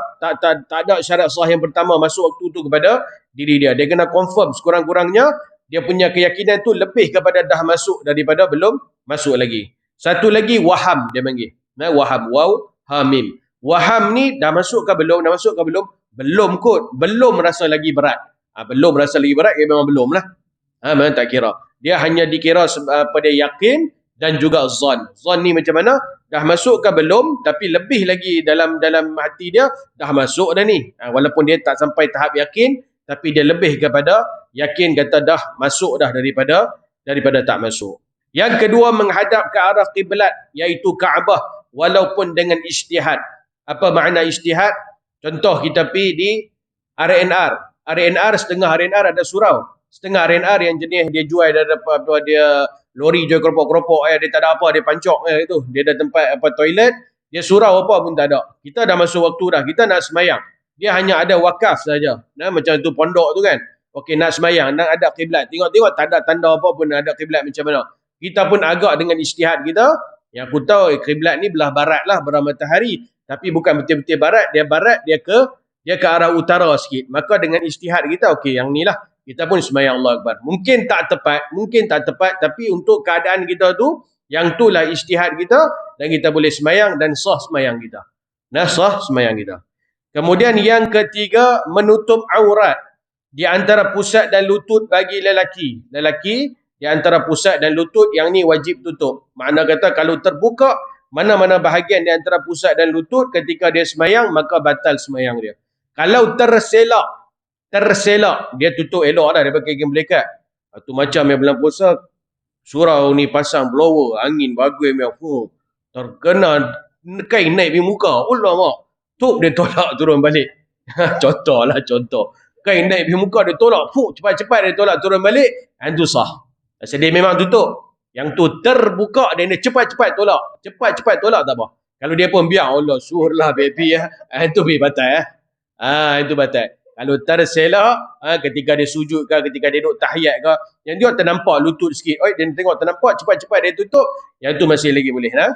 A: ada syarat sah yang pertama masuk waktu tu kepada diri dia. Dia kena confirm sekurang-kurangnya dia punya keyakinan tu lebih kepada dah masuk daripada belum masuk lagi. Satu lagi waham dia panggil. Waham. Waw, hamim. Waham ni dah masuk ke belum? Dah masuk ke belum? Belum kot. Belum rasa lagi berat. Belum rasa lagi berat, ya memang belum lah. Memang tak kira. Dia hanya dikira pada yakin dan juga zon. Zon ni macam mana? Dah masuk ke belum, tapi lebih lagi dalam hati dia, dah masuk dah ni. Walaupun dia tak sampai tahap yakin, tapi dia lebih kepada yakin kata dah masuk dah daripada tak masuk. Yang kedua, menghadap ke arah kiblat, iaitu Kaabah, walaupun dengan ijtihad. Apa makna ijtihad? Contoh kita pergi di RNR. RNR, setengah RNR ada surau. Setengah RNR yang jenis dia jual dia lori jual keropok-keropok, dia tak ada apa, dia pancok itu. Dia ada tempat toilet, dia surau apa pun tak ada. Kita dah masuk waktu dah, kita nak semayang. Dia hanya ada wakaf saja. Macam tu pondok tu kan. Okey, nak semayang, nak ada kiblat. Tengok-tengok tak ada tanda apa pun ada kiblat macam mana. Kita pun agak dengan ijtihad kita. Yang aku tahu kiblat ni belah barat lah, belah matahari. Tapi bukan betul-betul barat, dia ke arah utara sikit. Maka dengan ijtihad kita, okey, yang ni lah. Kita pun semayang Allah Akbar. Mungkin tak tepat, tapi untuk keadaan kita tu, yang tu lah ijtihad kita, dan kita boleh semayang dan sah semayang kita. Sah semayang kita. Kemudian yang ketiga, menutup aurat di antara pusat dan lutut bagi lelaki. Lelaki, di antara pusat dan lutut, yang ni wajib tutup. Makna kata kalau terbuka, mana-mana bahagian di antara pusat dan lutut, ketika dia semayang, maka batal semayang dia. Kalau terselak, dia tutup elok dah, dia pakai kain belekat. Itu macam yang bulan puasa, surau ni pasang blower, angin bagus, terkena kain naik di muka. Allah mak, tup dia tolak turun balik. Contoh. Kain naik di muka, dia tolak, cepat-cepat dia tolak turun balik, itu sah. Dia memang tutup. Yang tu terbuka, dan dia cepat-cepat tolak. Cepat-cepat tolak tak apa. Kalau dia pun biar, Allah suruhlah baby, itu batal. Itu batal. Kalau terselak, ketika dia sujud ke, ketika dia duduk tahiyat ke, yang dia ternampak lutut sikit, dia tengok ternampak, cepat-cepat dia tutup, yang tu masih lagi boleh lah.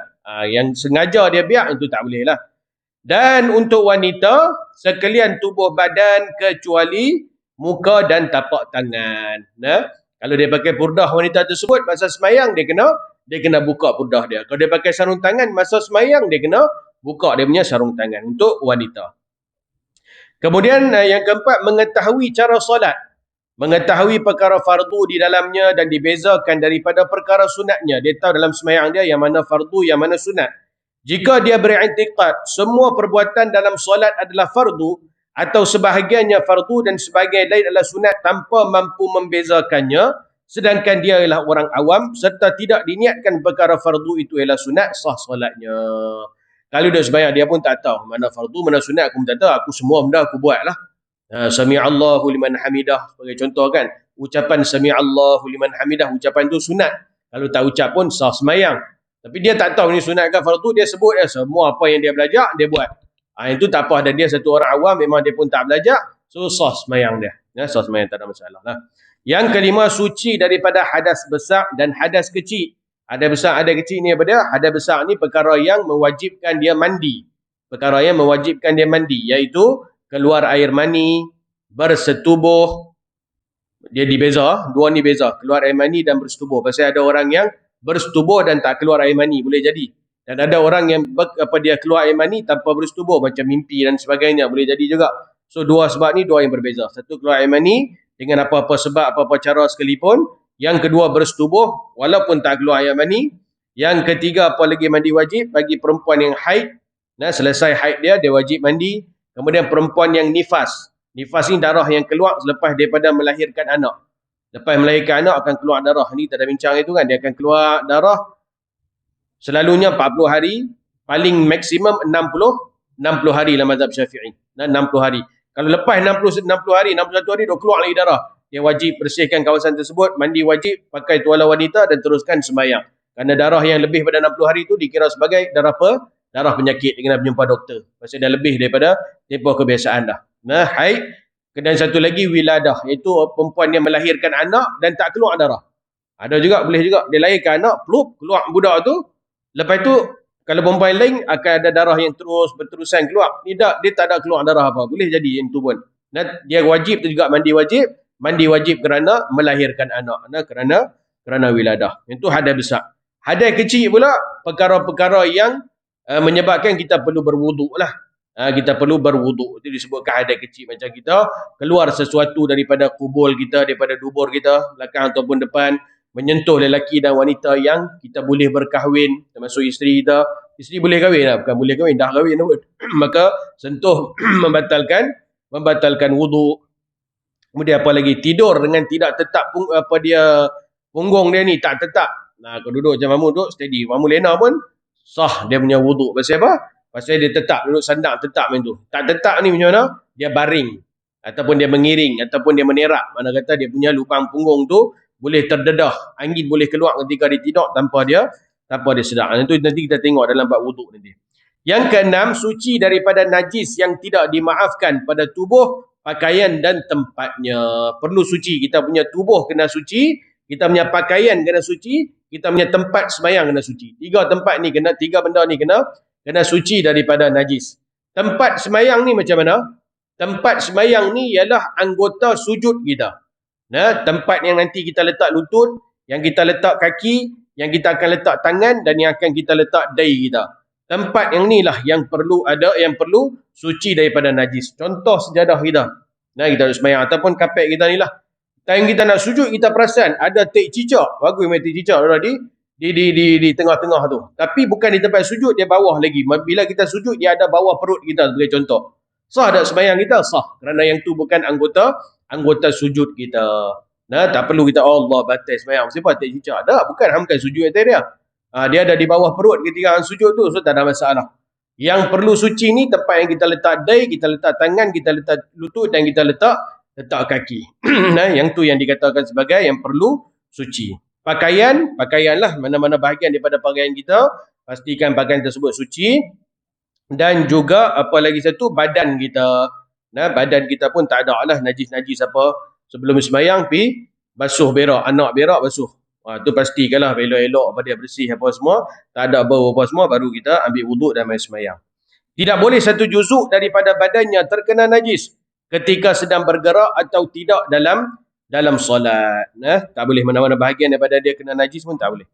A: Yang sengaja dia biar, itu tak boleh lah. Dan untuk wanita, sekalian tubuh badan kecuali muka dan tapak tangan. Kalau dia pakai purdah wanita tersebut, masa semayang dia kena buka purdah dia. Kalau dia pakai sarung tangan, masa semayang dia kena buka dia punya sarung tangan untuk wanita. Kemudian yang keempat, mengetahui cara solat. Mengetahui perkara fardu di dalamnya dan dibezakan daripada perkara sunatnya. Dia tahu dalam semayang dia yang mana fardu, yang mana sunat. Jika dia beriktikad semua perbuatan dalam solat adalah fardu atau sebahagiannya fardu dan sebahagian lain adalah sunat tanpa mampu membezakannya, sedangkan dia ialah orang awam serta tidak diniatkan perkara fardu itu ialah sunat, sah solatnya. Kalau dia sembahyang, dia pun tak tahu mana fardu, mana sunat, aku pun tak tahu. Aku semua benda aku buat lah. Sami'allahu liman hamidah, sebagai contoh kan. Ucapan Sami'allahu liman hamidah, ucapan tu sunat. Kalau tak ucap pun sah sembahyang. Tapi dia tak tahu ni sunat ke fardu, dia sebut semua apa yang dia belajar, dia buat. Itu tak apa. Dan dia satu orang awam, memang dia pun tak belajar. So sah sembahyang dia. Sah sembahyang, tak ada masalah lah. Yang kelima, suci daripada hadas besar dan hadas kecil. Hadas besar, hadas kecil ni apa dia? Hadas besar ni perkara yang mewajibkan dia mandi. Perkara yang mewajibkan dia mandi, iaitu keluar air mani, bersetubuh. Dia dibeza, dua ni beza. Keluar air mani dan bersetubuh. Pasal ada orang yang bersetubuh dan tak keluar air mani, boleh jadi. Dan ada orang yang dia keluar air mani tanpa bersetubuh, macam mimpi dan sebagainya, boleh jadi juga. So dua sebab ni dua yang berbeza. Satu, keluar air mani dengan apa-apa sebab, apa-apa cara sekalipun. Yang kedua, bersetubuh walaupun tak keluar air mani. Yang ketiga, apa lagi mandi wajib bagi perempuan yang haid. Selesai haid dia wajib mandi. Kemudian perempuan yang nifas. Nifas ni darah yang keluar selepas daripada melahirkan anak. Lepas melahirkan anak akan keluar darah. Ni tak ada bincang itu kan. Dia akan keluar darah selalunya 40 hari. Paling maksimum 60 hari dalam mazhab Syafi'i. 60 hari. Kalau lepas 60 hari, 61 hari, dah keluar lagi darah. Dia wajib bersihkan kawasan tersebut, mandi wajib, pakai tuala wanita dan teruskan sembahyang. Kerana darah yang lebih pada 60 hari itu dikira sebagai darah apa? Darah penyakit. Dia kena berjumpa doktor. Pasal dah lebih daripada tempoh kebiasaan dah. Haid Dan satu lagi wiladah, iaitu perempuan yang melahirkan anak dan tak keluar darah. Ada juga, boleh juga. Dia lahirkan anak, plup, keluar budak tu. Lepas tu, kalau perempuan lain akan ada darah yang terus berterusan keluar. Tidak, dia tak ada keluar darah apa. Boleh jadi yang tu pun. Dan dia wajib tu juga mandi wajib. Mandi wajib kerana melahirkan anak. Nah, kerana wiladah. Yang tu hadai besar. Hadai kecil pula, perkara-perkara yang menyebabkan kita perlu berwuduk lah. Kita perlu berwuduk. Itu disebutkan hadai kecil macam kita keluar sesuatu daripada kubul kita, daripada dubur kita, belakang ataupun depan, menyentuh lelaki dan wanita yang kita boleh berkahwin, termasuk isteri kita. Isteri boleh kahwin lah, bukan boleh kahwin, dah kahwin pun. Maka sentuh membatalkan wuduk. Kemudian apa lagi? Tidur dengan tidak tetap punggung dia ni tak tetap. Nah, kalau duduk macam mamu duduk steady, mamu lena pun sah dia punya wuduk. Pasal apa? Pasal dia tetap duduk sandak tetap macam tu. Tak tetap ni macam mana? Dia baring ataupun dia mengiring ataupun dia menerak. Mana kata dia punya lubang punggung tu boleh terdedah, angin boleh keluar ketika dia tidur tanpa dia sedar. Itu nanti kita tengok dalam bab wuduk nanti. Yang keenam, suci daripada najis yang tidak dimaafkan pada tubuh, pakaian dan tempatnya. Perlu suci. Kita punya tubuh kena suci, kita punya pakaian kena suci, kita punya tempat sembahyang kena suci. Tiga benda ni kena suci daripada najis. Tempat sembahyang ni macam mana? Tempat sembahyang ni ialah anggota sujud kita. Nah, tempat yang nanti kita letak lutut, yang kita letak kaki, yang kita akan letak tangan dan yang akan kita letak dahi kita. Tempat yang ni lah yang perlu suci daripada najis. Contoh sejadah kita. Nah, kita harus sembahyang ataupun kapet kita ni lah. Time kita nak sujud, kita perasan ada tek cicak. Bagus main tek cicak di tengah-tengah tu. Tapi bukan di tempat sujud, dia bawah lagi. Bila kita sujud, dia ada bawah perut kita sebagai contoh. Sah tak sembahyang kita? Sah. Kerana yang tu bukan anggota sujud kita. Nah, tak perlu kita Allah batal sembahyang. Siapa tek cicak? Tak, bukan sujud atas dia. Dia ada di bawah perut ketika sujud tu, so tak ada masalah. Yang perlu suci ni tempat yang kita letak dahi, kita letak tangan, kita letak lutut dan kita letak kaki. Nah, yang tu yang dikatakan sebagai yang perlu suci. Pakaianlah mana-mana bahagian daripada pakaian kita, pastikan pakaian tersebut suci. Dan juga apa lagi satu, badan kita. Nah, badan kita pun tak ada lah najis-najis apa. Sebelum sembahyang pi basuh berak, anak berak basuh. Tu pastikanlah elok-elok apa dia bersih apa semua, tak ada bau apa semua, baru kita ambil wuduk dan main sembahyang. Tidak boleh satu juzuk daripada badannya terkena najis ketika sedang bergerak atau tidak dalam solat. Tak boleh mana-mana bahagian daripada dia kena najis pun tak boleh.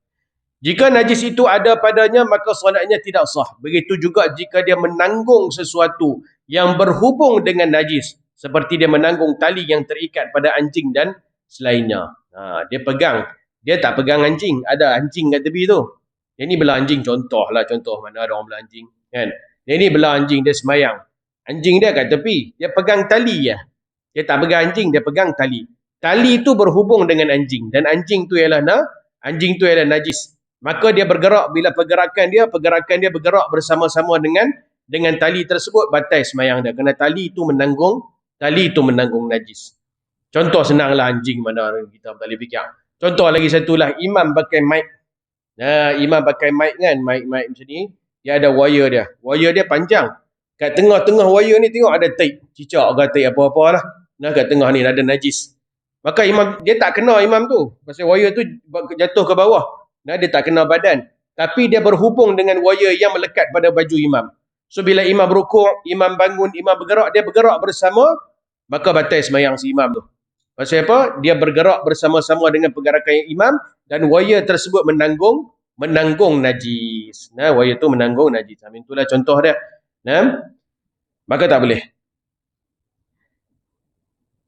A: Jika najis itu ada padanya, maka solatnya tidak sah. Begitu juga jika dia menanggung sesuatu yang berhubung dengan najis, seperti dia menanggung tali yang terikat pada anjing dan selainnya. Dia tak pegang anjing, ada anjing kat tepi tu. Dia ni belah anjing, contoh mana ada orang belah anjing, kan? Dia ni belah anjing, dia semayang. Anjing dia kat tepi, dia pegang tali ya. Dia tak pegang anjing, dia pegang tali. Tali tu berhubung dengan anjing dan anjing tu ialah najis. Maka dia bergerak, bila pergerakan dia bergerak bersama-sama dengan tali tersebut, batal semayang dia. Kerana tali itu menanggung najis. Contoh senanglah anjing mana kita boleh fikir. Contoh lagi satulah, imam pakai mic. Imam pakai mic kan, mic macam ni. Dia ada wire dia. Wire dia panjang. Kat tengah-tengah wire ni tengok ada tape. Cicak ke tape apa-apa lah. Nah, kat tengah ni ada najis. Maka imam, dia tak kena imam tu. Pasal wire tu jatuh ke bawah. Nah, dia tak kena badan. Tapi dia berhubung dengan wire yang melekat pada baju imam. So, bila imam rukuk, imam bangun, imam bergerak, dia bergerak bersama, maka batal sembahyang si imam tu. Pasal apa? Dia bergerak bersama-sama dengan pergerakan imam dan wire tersebut menanggung najis. Nah, wire tu menanggung najis. Itulah contoh dia. Nah, maka tak boleh.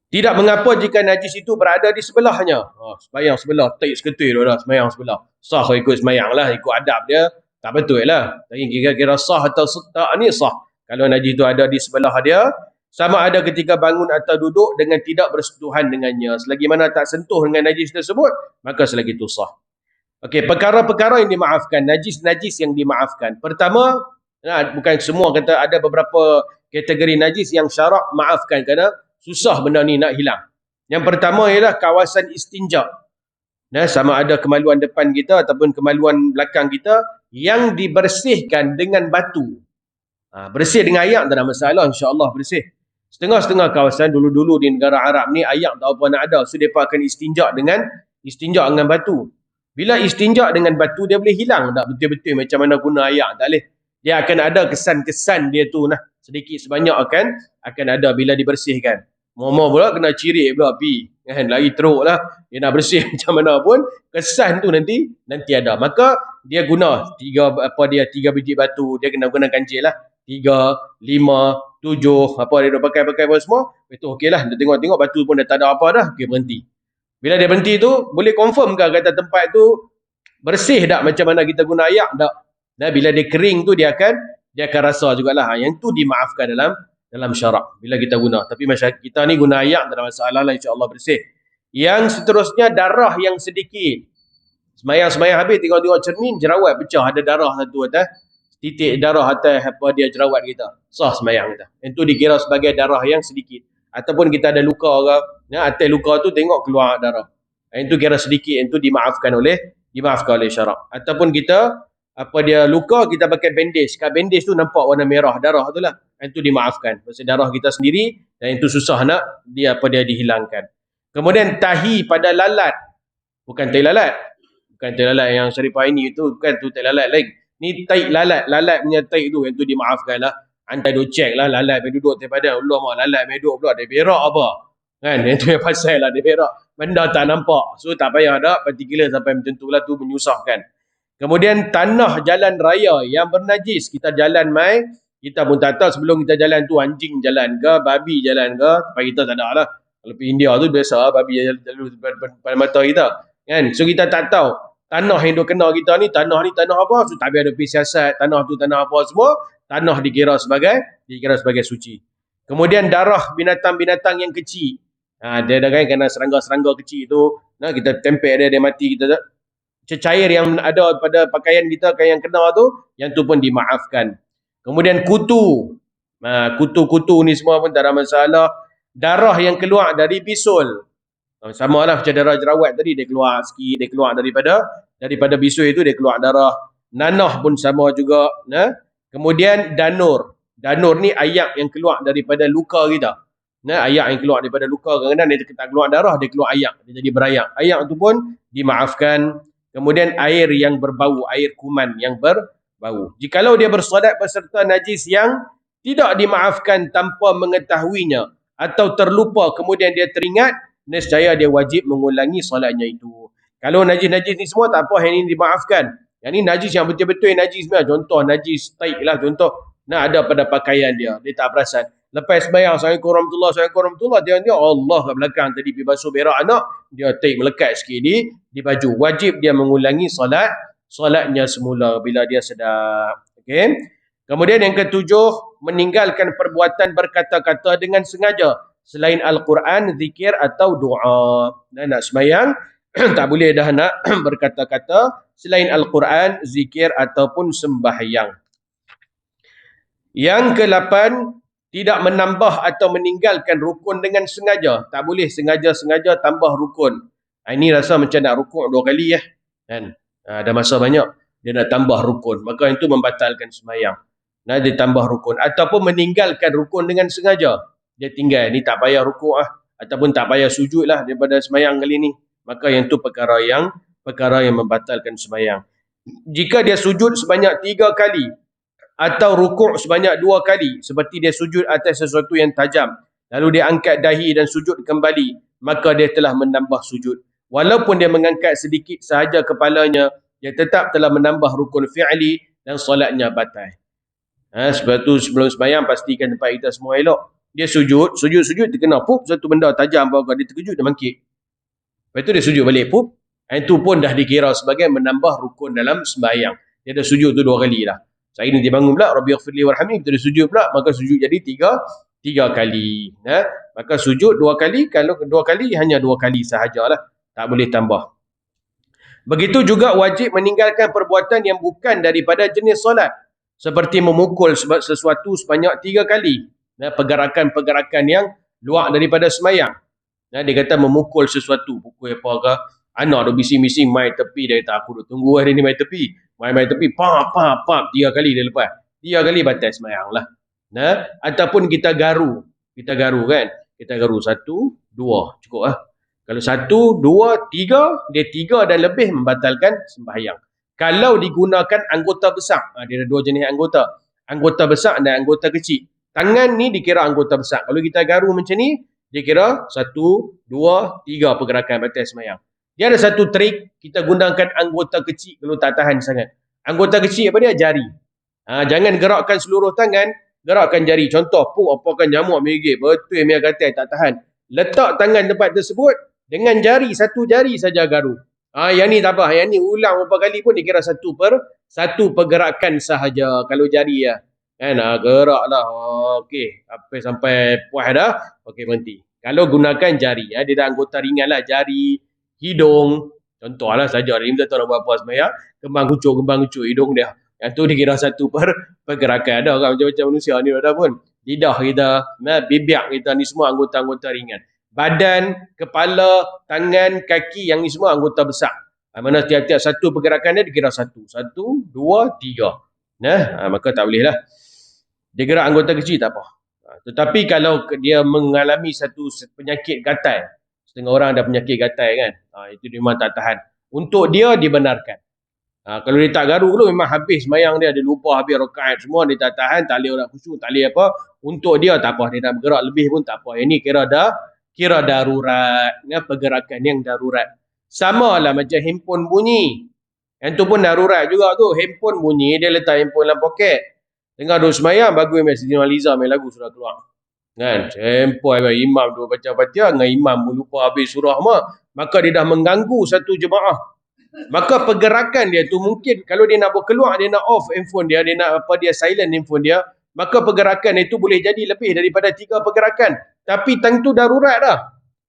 A: Tidak mengapa jika najis itu berada di sebelahnya. Sembahyang sebelah, taik seketul dah sembahyang sebelah. Sah ikut sembahyang lah, ikut adab dia. Tak betul lah. Tapi kira-kira sah atau tak ni sah. Kalau najis itu ada di sebelah dia, sama ada ketika bangun atau duduk dengan tidak bersentuhan dengannya. Selagi mana tak sentuh dengan najis tersebut, maka selagi itu sah. Okey, perkara-perkara yang dimaafkan, najis-najis yang dimaafkan. Pertama, bukan semua, kata ada beberapa kategori najis yang syarak maafkan kerana susah benda ni nak hilang. Yang pertama ialah kawasan istinja. Sama ada kemaluan depan kita ataupun kemaluan belakang kita yang dibersihkan dengan batu. Bersih dengan air tak ada masalah, insya-Allah bersih. Setengah-setengah kawasan dulu-dulu di negara Arab ni ayak tak apa nak ada. So mereka akan istinja dengan batu. Bila istinja dengan batu dia boleh hilang tak betul-betul macam mana guna ayak, tak boleh. Dia akan ada kesan-kesan dia tu nah. Sedikit sebanyak akan ada bila dibersihkan. Mau pula kena cirit pula pi. Kan lari teruk lah. Dia nak bersih macam mana pun kesan tu nanti ada. Maka dia guna tiga biji batu, dia kena guna kancil lah. 3, 5, 7, apa dia dah pakai apa semua. Itu okey lah. Dia tengok-tengok batu pun dah tak ada apa dah. Okey, berhenti. Bila dia berhenti tu, boleh confirm ke kata tempat tu bersih tak macam mana kita guna ayak? Tak. Dan bila dia kering tu, dia akan rasa jugalah. Yang tu dimaafkan dalam syarak bila kita guna. Tapi masyarakat kita ni guna ayak, tak ada masalah lah, insya-Allah bersih. Yang seterusnya, darah yang sedikit. Semayang habis, tengok-tengok cermin, jerawat pecah, ada darah satu atas. Titik darah atas jerawat kita. Sah semayang kita. Itu dikira sebagai darah yang sedikit. Ataupun kita ada luka ke, atas luka tu tengok keluar darah. Itu kira sedikit, itu dimaafkan oleh syarak. Ataupun kita luka, kita pakai bandage. Kat bandage tu nampak warna merah darah tu lah. Itu dimaafkan. Pasal darah kita sendiri dan itu susah nak dia dihilangkan. Kemudian tahi pada lalat. Bukan tahi lalat. Bukan tahi lalat yang Syarifah ini tu, bukan tu tahi lalat lain. Ni tahi lalat punya tahi tu, yang tu dimaafkan lah. Antai duk cek lah lalat main duduk daripada Allah mak lalat main duduk pula dia berak apa. Kan itu yang pasal lah dia berak. Benda tak nampak. So tak payah dah particular sampai macam tu lah, tu menyusahkan. Kemudian tanah jalan raya yang bernajis, kita jalan mai, kita pun tak tahu sebelum kita jalan tu anjing jalan ke, babi jalan ke, tempat kita tak ada lah. Kalau pergi India tu biasa babi jalan depan mata kita. Kan? So kita tak tahu tanah yang duk kena kita ni tanah apa. So tak ada siasat tanah tu tanah apa semua. Tanah dikira sebagai suci. Kemudian darah binatang-binatang yang kecil. Dia dah kan kena serangga-serangga kecil tu. Kita tempel dia mati kita. Cecair yang ada pada pakaian kita yang kena tu, yang tu pun dimaafkan. Kemudian kutu. Kutu-kutu ni semua pun tak ada masalah. Darah yang keluar dari bisul. Sama lah macam darah jerawat tadi, dia keluar sikit, dia keluar daripada bisul itu, dia keluar darah. Nanah pun sama juga. Kemudian danur. Danur ni ayak yang keluar daripada luka kita. Ayak yang keluar daripada luka, kadang-kadang dia tak keluar darah, dia keluar ayak, dia jadi berayak. Ayak tu pun dimaafkan. Kemudian air yang berbau, air kuman yang berbau. Jikalau dia bersolat beserta najis yang tidak dimaafkan tanpa mengetahuinya atau terlupa kemudian dia teringat, nescaya dia wajib mengulangi solatnya itu. Kalau najis-najis ni semua tak apa, yang ini dimaafkan. Yang ni najis yang betul-betul najis sebenarnya. Contoh najis taik lah, contoh. Ada pada pakaian dia tak perasan. Lepas sembahyang, Assalamualaikum warahmatullahi, dia Allah kat belakang tadi pergi basuh berak anak, dia taik melekat sikit di baju. Wajib dia mengulangi solatnya semula bila dia sedar. Okey. Kemudian yang ketujuh, meninggalkan perbuatan berkata-kata dengan sengaja selain Al-Quran, zikir atau doa. Nak sembahyang tak boleh dah nak berkata-kata selain Al-Quran, zikir ataupun sembahyang. Yang ke-8, tidak menambah atau meninggalkan rukun dengan sengaja. Tak boleh sengaja-sengaja tambah rukun. Ini rasa macam nak rukun 2 kali ya. Kan? Ada masa banyak dia nak tambah rukun. Maka itu membatalkan sembahyang. Dia tambah rukun. Ataupun meninggalkan rukun dengan sengaja. Dia tinggal. Ni tak payah rukun lah. Ataupun tak payah sujud lah daripada sembahyang kali ni. Maka yang tu perkara yang membatalkan sembahyang. Jika dia sujud sebanyak 3 kali atau rukuk sebanyak 2 kali, seperti dia sujud atas sesuatu yang tajam, lalu dia angkat dahi dan sujud kembali, maka dia telah menambah sujud. Walaupun dia mengangkat sedikit sahaja kepalanya, dia tetap telah menambah rukun fi'li dan solatnya batal. Sebab tu sebelum sembahyang pastikan tempat kita semua elok. Dia sujud terkena pup satu benda tajam bawah, dia terkejut, dia bangkit. Lepas tu dia sujud balik pup. Itu pun dah dikira sebagai menambah rukun dalam sembahyang. Dia dah sujud tu 2 kali dah. Saya ni dia bangun pula, Rabbighfirli warhamni, kita dia sujud pula, maka sujud jadi 3 kali. Maka sujud 2 kali, kalau 2 kali hanya 2 kali sahajalah, tak boleh tambah. Begitu juga wajib meninggalkan perbuatan yang bukan daripada jenis solat, seperti memukul sesuatu sebanyak 3 kali. Pergerakan-pergerakan yang luar daripada sembahyang. Dia kata memukul sesuatu, pukul apa ke, anak duk bising-bising main tepi, dia kata aku duk tunggu hari ni main tepi. Main tepi, pap, 3 kali dia lepas. 3 kali batal sembahyang lah. Ataupun kita garu. Kita garu kan. Kita garu 1, 2. Cukup lah. Kalau 1, 2, 3, dia 3 dan lebih membatalkan sembahyang. Kalau digunakan anggota besar, dia ada 2 jenis anggota. Anggota besar dan anggota kecil. Tangan ni dikira anggota besar. Kalau kita garu macam ni, dia kira 1, 2, 3 pergerakan batal sembahyang. Dia ada satu trik, kita gunakan anggota kecil kalau tak tahan sangat. Anggota kecil apa dia? Jari. Jangan gerakkan seluruh tangan, gerakkan jari. Contoh, apakan nyamuk megit, betul yang kata tak tahan. Letak tangan tempat tersebut, dengan jari, satu jari saja garu. Yang ni tak apa, yang ni ulang berapa kali pun dikira satu pergerakan sahaja. Kalau jari ya. Kan, geraklah. Okey, sampai puas dah. Okey, berhenti. Kalau gunakan jari, dia ada anggota ringan lah. Jari, hidung. Contoh lah saja. Dia minta tahu nak buat apa sebenarnya. Kembang kucuk hidung dia. Yang tu dikira satu pergerakan. Ada orang macam-macam manusia ni ada pun. Lidah kita, bibir kita ni semua anggota-anggota ringan. Badan, kepala, tangan, kaki, yang ni semua anggota besar. Mana tiap-tiap satu pergerakan dia dikira 1, 2, 3. Maka tak boleh lah. Dia gerak anggota kecil tak apa. Tetapi kalau dia mengalami satu penyakit gatal, setengah orang ada penyakit gatal kan, itu dia memang tak tahan. Untuk dia dibenarkan. Kalau dia tak garu dulu memang habis sembahyang dia lupa habis rakaat semua, dia tak tahan, tak boleh orang khusyuk, tak boleh apa. Untuk dia tak apa, dia nak bergerak lebih pun tak apa. Ini kira darurat, pergerakan yang darurat. Sama lah macam handphone bunyi. Yang tu pun darurat juga tu. Handphone bunyi, dia letak handphone dalam poket. Tengah duduk sembahyang, bagus Siti Nurhaliza main lagu sudah keluar. Kan? Handphone imam tu baca Fatihah, dengan imam pun lupa habis surah maka dia dah mengganggu satu jemaah. Maka pergerakan dia tu mungkin kalau dia nak keluar, dia nak off handphone dia nak dia silent handphone dia, maka pergerakan itu boleh jadi lebih daripada 3 pergerakan. Tapi tentu darurat dah.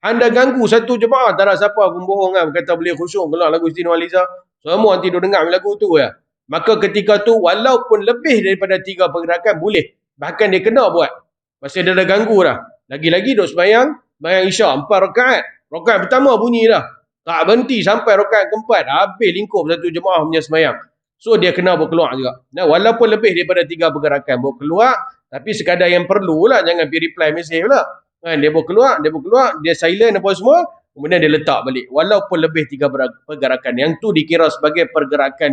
A: Anda ganggu satu jemaah, tak ada siapa pun bohong kan, kata boleh khusyuk keluar lagu Siti Nurhaliza. Semua tidur dengar lagu tu ya. Maka ketika tu walaupun lebih daripada 3 pergerakan boleh. Bahkan dia kena buat. Pasal dia dah ganggu dah. Lagi-lagi duk sembahyang Isyak 4 rakaat. Rakaat pertama bunyi dah. Tak berhenti sampai rakaat keempat. Habis lingkup satu jemaah punya sembahyang. So dia kena berkeluar juga. Walaupun lebih daripada 3 pergerakan berkeluar, tapi sekadar yang perlulah, jangan pergi reply mesej pula. Kan, dia berkeluar, dia silent apa semua, kemudian dia letak balik. Walaupun lebih 3 pergerakan. Yang tu dikira sebagai pergerakan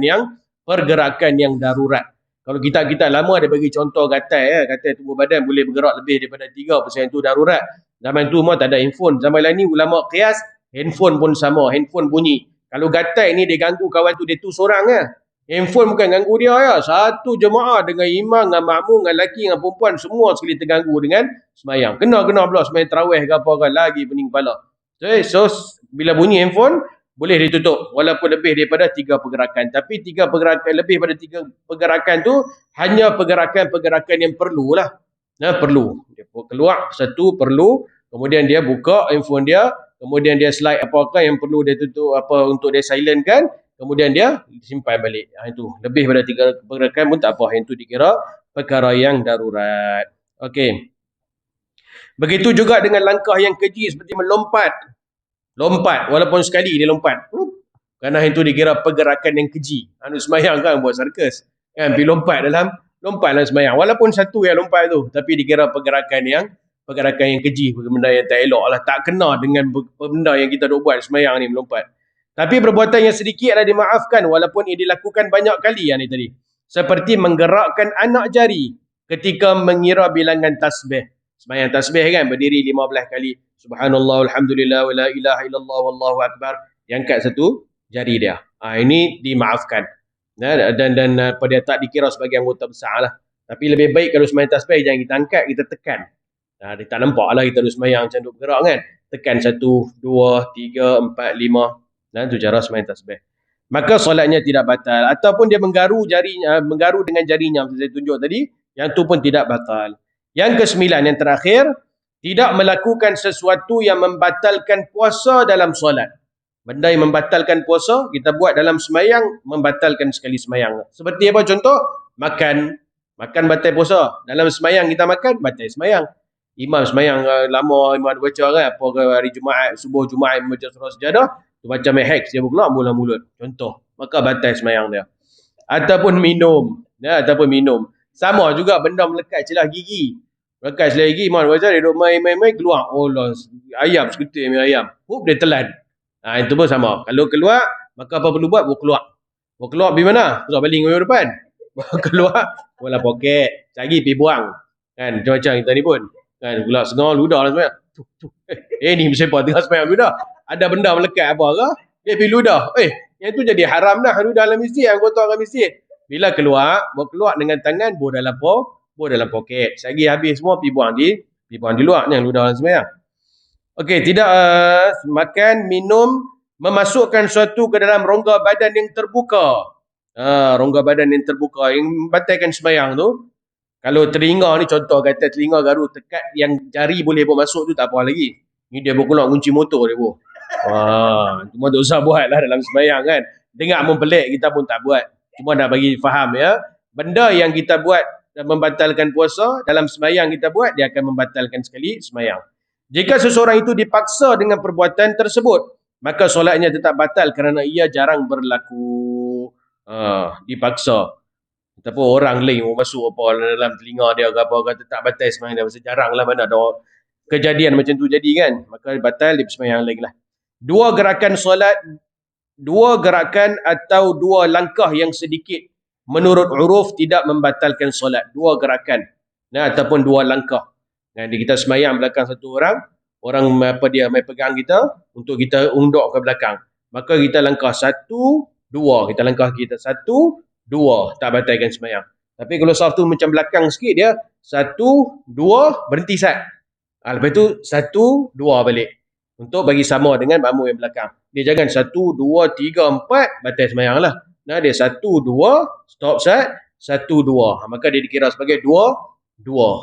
A: yang darurat. Kalau kita lama dia bagi contoh gatal tubuh badan boleh bergerak lebih daripada 3, pasal itu darurat. Zaman tu tak ada handphone. Zaman lain ni ulama qiyas, handphone pun sama, handphone bunyi. Kalau gatal ni dia ganggu kawan tu, dia tu seorang handphone bukan ganggu dia satu jemaah dengan imam, dengan makmum, dengan lelaki, dengan perempuan, semua sekali terganggu dengan sembahyang. Kena pula sembahyang tarawih ke apa kan, lagi pening kepala. So bila bunyi handphone boleh ditutup walaupun lebih daripada 3 pergerakan. Tapi 3 pergerakan, lebih daripada 3 pergerakan tu hanya pergerakan-pergerakan yang perlulah. Perlu. Dia keluar satu perlu, kemudian dia buka handphone dia, kemudian dia slide apakah yang perlu dia tutup apa untuk dia silentkan, kemudian dia simpan balik. Itu lebih daripada 3 pergerakan pun tak apa, yang itu dikira perkara yang darurat. Okey. Begitu juga dengan langkah yang keji seperti melompat. Lompat, walaupun sekali dia lompat. Kerana itu dikira pergerakan yang keji. Sembahyang kan buat sarkas. Kan, pergi lompat dalam sembahyang. Walaupun satu yang lompat tu, tapi dikira pergerakan yang keji. Benda yang tak elok lah. Tak kena dengan benda yang kita buat sembahyang ni, melompat. Tapi perbuatan yang sedikit adalah dimaafkan walaupun ia dilakukan banyak kali ni tadi. Seperti menggerakkan anak jari ketika mengira bilangan tasbih. Sembahyang tasbih kan, berdiri 15 kali. Subhanallah, alhamdulillah, wa la ilaha illallah, wallahu akbar. Dia angkat satu jari dia. Ini dimaafkan. Dan dia tak dikira sebagai anggota besar lah. Tapi lebih baik kalau sembahyang tasbih, jangan kita angkat, kita tekan. Dia tak nampak lah kita sembahyang macam duk bergerak kan. Tekan 1, 2, 3, 4, 5. Itu cara sembahyang tasbih. Maka solatnya tidak batal. Ataupun dia menggaru dengan jarinya, saya tunjuk tadi, yang tu pun tidak batal. Yang ke-9, yang terakhir, tidak melakukan sesuatu yang membatalkan puasa dalam solat. Benda yang membatalkan puasa, kita buat dalam sembahyang, membatalkan sekali sembahyang. Seperti apa contoh? Makan batal puasa. Dalam sembahyang kita makan, batal sembahyang. Imam sembahyang lama, imam baca kan, apa hari Jumaat, subuh Jumaat baca surah sejadah, tu baca mehek, dia berkeluar mulut. Contoh, maka batal sembahyang dia. Ataupun minum. Sama juga benda melekat celah gigi. Bekas lagi, Mon pasal dia duduk main keluar. Oh lah, ayam sekutir main ayam. Dia telan. Itu pun sama. Kalau keluar, maka apa perlu buat? Keluar. Keluar pergi mana? Keluar baling ke depan. Keluar, bola poket. Cari pergi buang. Kan, macam-macam kita ni pun. Kan, pula sengar ludah lah sebenarnya. Ni bersepah tengah semayang ludah. Ada benda melekat apa ke? Dia pergi ludah. Yang tu jadi haram dah. Ludah dalam masjid, yang kotor dalam masjid. Bila keluar, keluar dengan tangan, dalam poket. Sagi habis semua, pergi buang di luar. Yang ludah dalam semayang. Okey, tidak makan, minum, memasukkan sesuatu ke dalam rongga badan yang terbuka. Rongga badan yang terbuka, yang membatalkan sembahyang tu. Kalau telinga ni, contoh kata telinga garu tekat yang jari boleh bawa masuk tu tak apa lagi. Ni dia bawa keluar kunci motor dia bawa. Cuma tak usah buat lah dalam sembahyang kan. Dengar pun pelik, kita pun tak buat. Cuma nak bagi faham ya. Benda yang kita buat dan membatalkan puasa, dalam sembahyang kita buat, dia akan membatalkan sekali sembahyang. Jika seseorang itu dipaksa dengan perbuatan tersebut, maka solatnya tetap batal kerana ia jarang berlaku. Dipaksa. Ataupun orang lain mau masuk apa dalam telinga dia ke apa, tetap batal sembahyang dia. Pasal jarang lah mana ada kejadian macam tu jadi kan. Maka batal dia sembahyang lagi lah. Dua gerakan solat, dua gerakan atau dua langkah yang sedikit menurut uruf tidak membatalkan solat. Dua gerakan ataupun dua langkah. Kita sembahyang belakang satu orang dia mai pegang kita untuk kita unduk ke belakang. Maka kita langkah satu, dua. Kita langkah kita satu, dua. Tak batalkan sembahyang. Tapi kalau saf tu macam belakang sikit dia, satu, dua, berhenti sat. Lepas tu, satu, dua balik. Untuk bagi sama dengan makmum yang belakang. Dia jangan satu, dua, tiga, empat, batal sembahyang lah. Dia satu, dua, stop sat, satu, dua. Maka dia dikira sebagai dua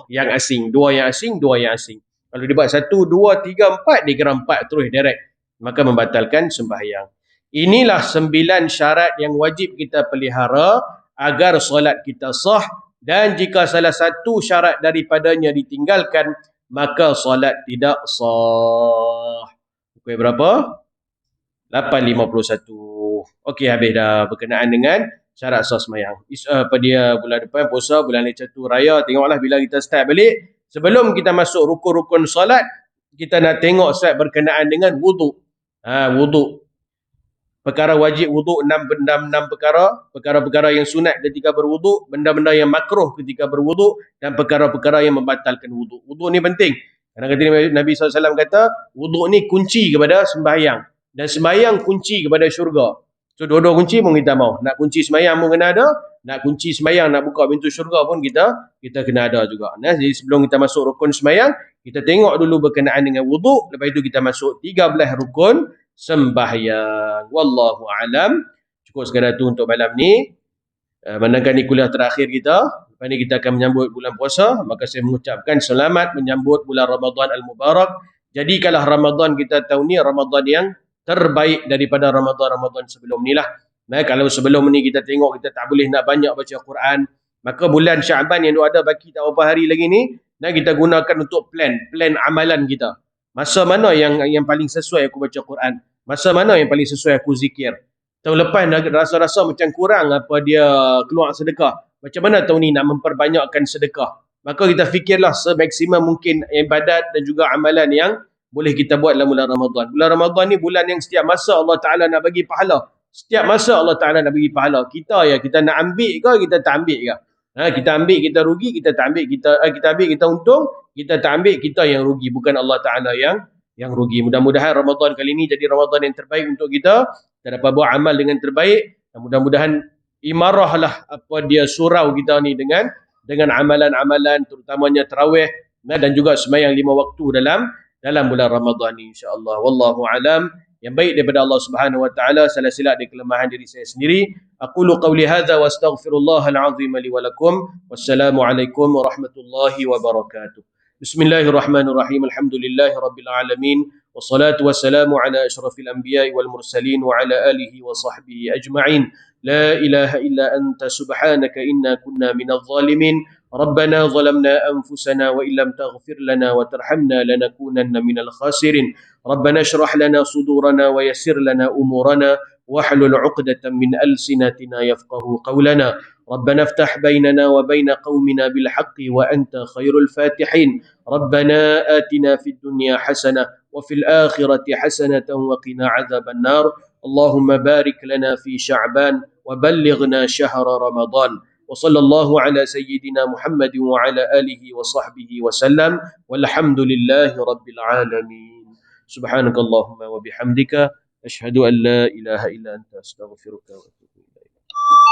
A: yang asing. Dua yang asing. Kalau dia buat 1, 2, 3, 4, dia kira 4 terus direct. Maka membatalkan sembahyang. Inilah 9 syarat yang wajib kita pelihara agar solat kita sah. Dan jika salah satu syarat daripadanya ditinggalkan, maka solat tidak sah. Pukul berapa? 8.51. Okey, habis dah berkenaan dengan syarat sah sembahyang. Bulan depan puasa, bulan Catur Raya, tengoklah bila kita start balik. Sebelum kita masuk rukun-rukun solat, kita nak tengok start berkenaan dengan wuduk. Wuduk. Perkara wajib wuduk 6 perkara. Perkara-perkara yang sunat ketika berwuduk, benda-benda yang makruh ketika berwuduk, dan perkara-perkara yang membatalkan wuduk. Wuduk ni penting. Kerana Nabi SAW kata, wuduk ni kunci kepada sembahyang. Dan sembahyang kunci kepada syurga. So, dua-dua kunci pun kita mau. Nak kunci sembahyang pun kena ada. Nak kunci sembahyang, nak buka pintu syurga pun kita kena ada juga. Jadi sebelum kita masuk rukun sembahyang, kita tengok dulu berkenaan dengan wuduk. Lepas itu kita masuk 13 rukun sembahyang. Wallahu a'lam. Cukup sekadar tu untuk malam ni. Menangkan ni kuliah terakhir kita. Lepas ni kita akan menyambut bulan puasa. Maka saya mengucapkan selamat menyambut bulan Ramadan Al-Mubarak. Jadikanlah Ramadan kita tahun ni Ramadan yang terbaik daripada Ramadan sebelum ni lah. Kalau sebelum ni kita tengok kita tak boleh nak banyak baca Quran, maka bulan Syaban yang ada baki tak berapa hari lagi ni, kita gunakan untuk plan amalan kita. Masa mana yang paling sesuai aku baca Quran? Masa mana yang paling sesuai aku zikir? Tahun lepas rasa-rasa macam kurang apa dia keluar sedekah. Macam mana tahun ni nak memperbanyakkan sedekah? Maka kita fikirlah semaksimum mungkin ibadat dan juga amalan yang boleh kita buat dalam bulan Ramadan. Bulan Ramadan ni bulan yang setiap masa Allah Ta'ala nak bagi pahala. Setiap masa Allah Ta'ala nak bagi pahala. Kita nak ambil ke, kita tak ambil ke? Kita ambil, kita rugi, kita tak ambil, kita ambil, kita untung, kita tak ambil, kita yang rugi. Bukan Allah Ta'ala yang rugi. Mudah-mudahan Ramadan kali ini jadi Ramadan yang terbaik untuk kita. Kita dapat buat amal dengan terbaik. Dan mudah-mudahan imarahlah apa dia surau kita ni dengan amalan-amalan, terutamanya tarawih dan juga sembahyang 5 waktu dalam bulan Ramadan ni, insya-Allah. Wallahu alam. Yang baik daripada Allah Subhanahu wa taala, salah silap di kelemahan diri saya sendiri. Aqulu qawli hadza wa astaghfirullahal azim li wa lakum. Wassalamualaikum warahmatullahi wabarakatuh. Bismillahirrahmanirrahim. Alhamdulillahirabbil alamin. Wassalatu wassalamu ala asyrafil anbiya'i wal mursalin wa ala alihi wa sahbihi ajma'in. La ilaha illa anta subhanaka inna kunna minadh zalimin. ربنا ظلمنا أنفسنا وإن لم تغفر لنا وترحمنا لنكونن من الخاسرين ربنا اشرح لنا صدورنا ويسر لنا أمورنا واحلل عقدة من ألسنتنا يفقه قولنا ربنا افتح بيننا وبين قومنا بالحق وأنت خير الفاتحين ربنا آتنا في الدنيا حسنة وفي الآخرة حسنة وقنا عذاب النار اللهم بارك لنا في شعبان وبلغنا شهر رمضان وصلى الله على سيدنا محمد وعلى آله وصحبه وسلم والحمد لله رب العالمين سبحانك اللهم وبحمدك أشهد أن لا إله إلا أنت أستغفرك وأتوب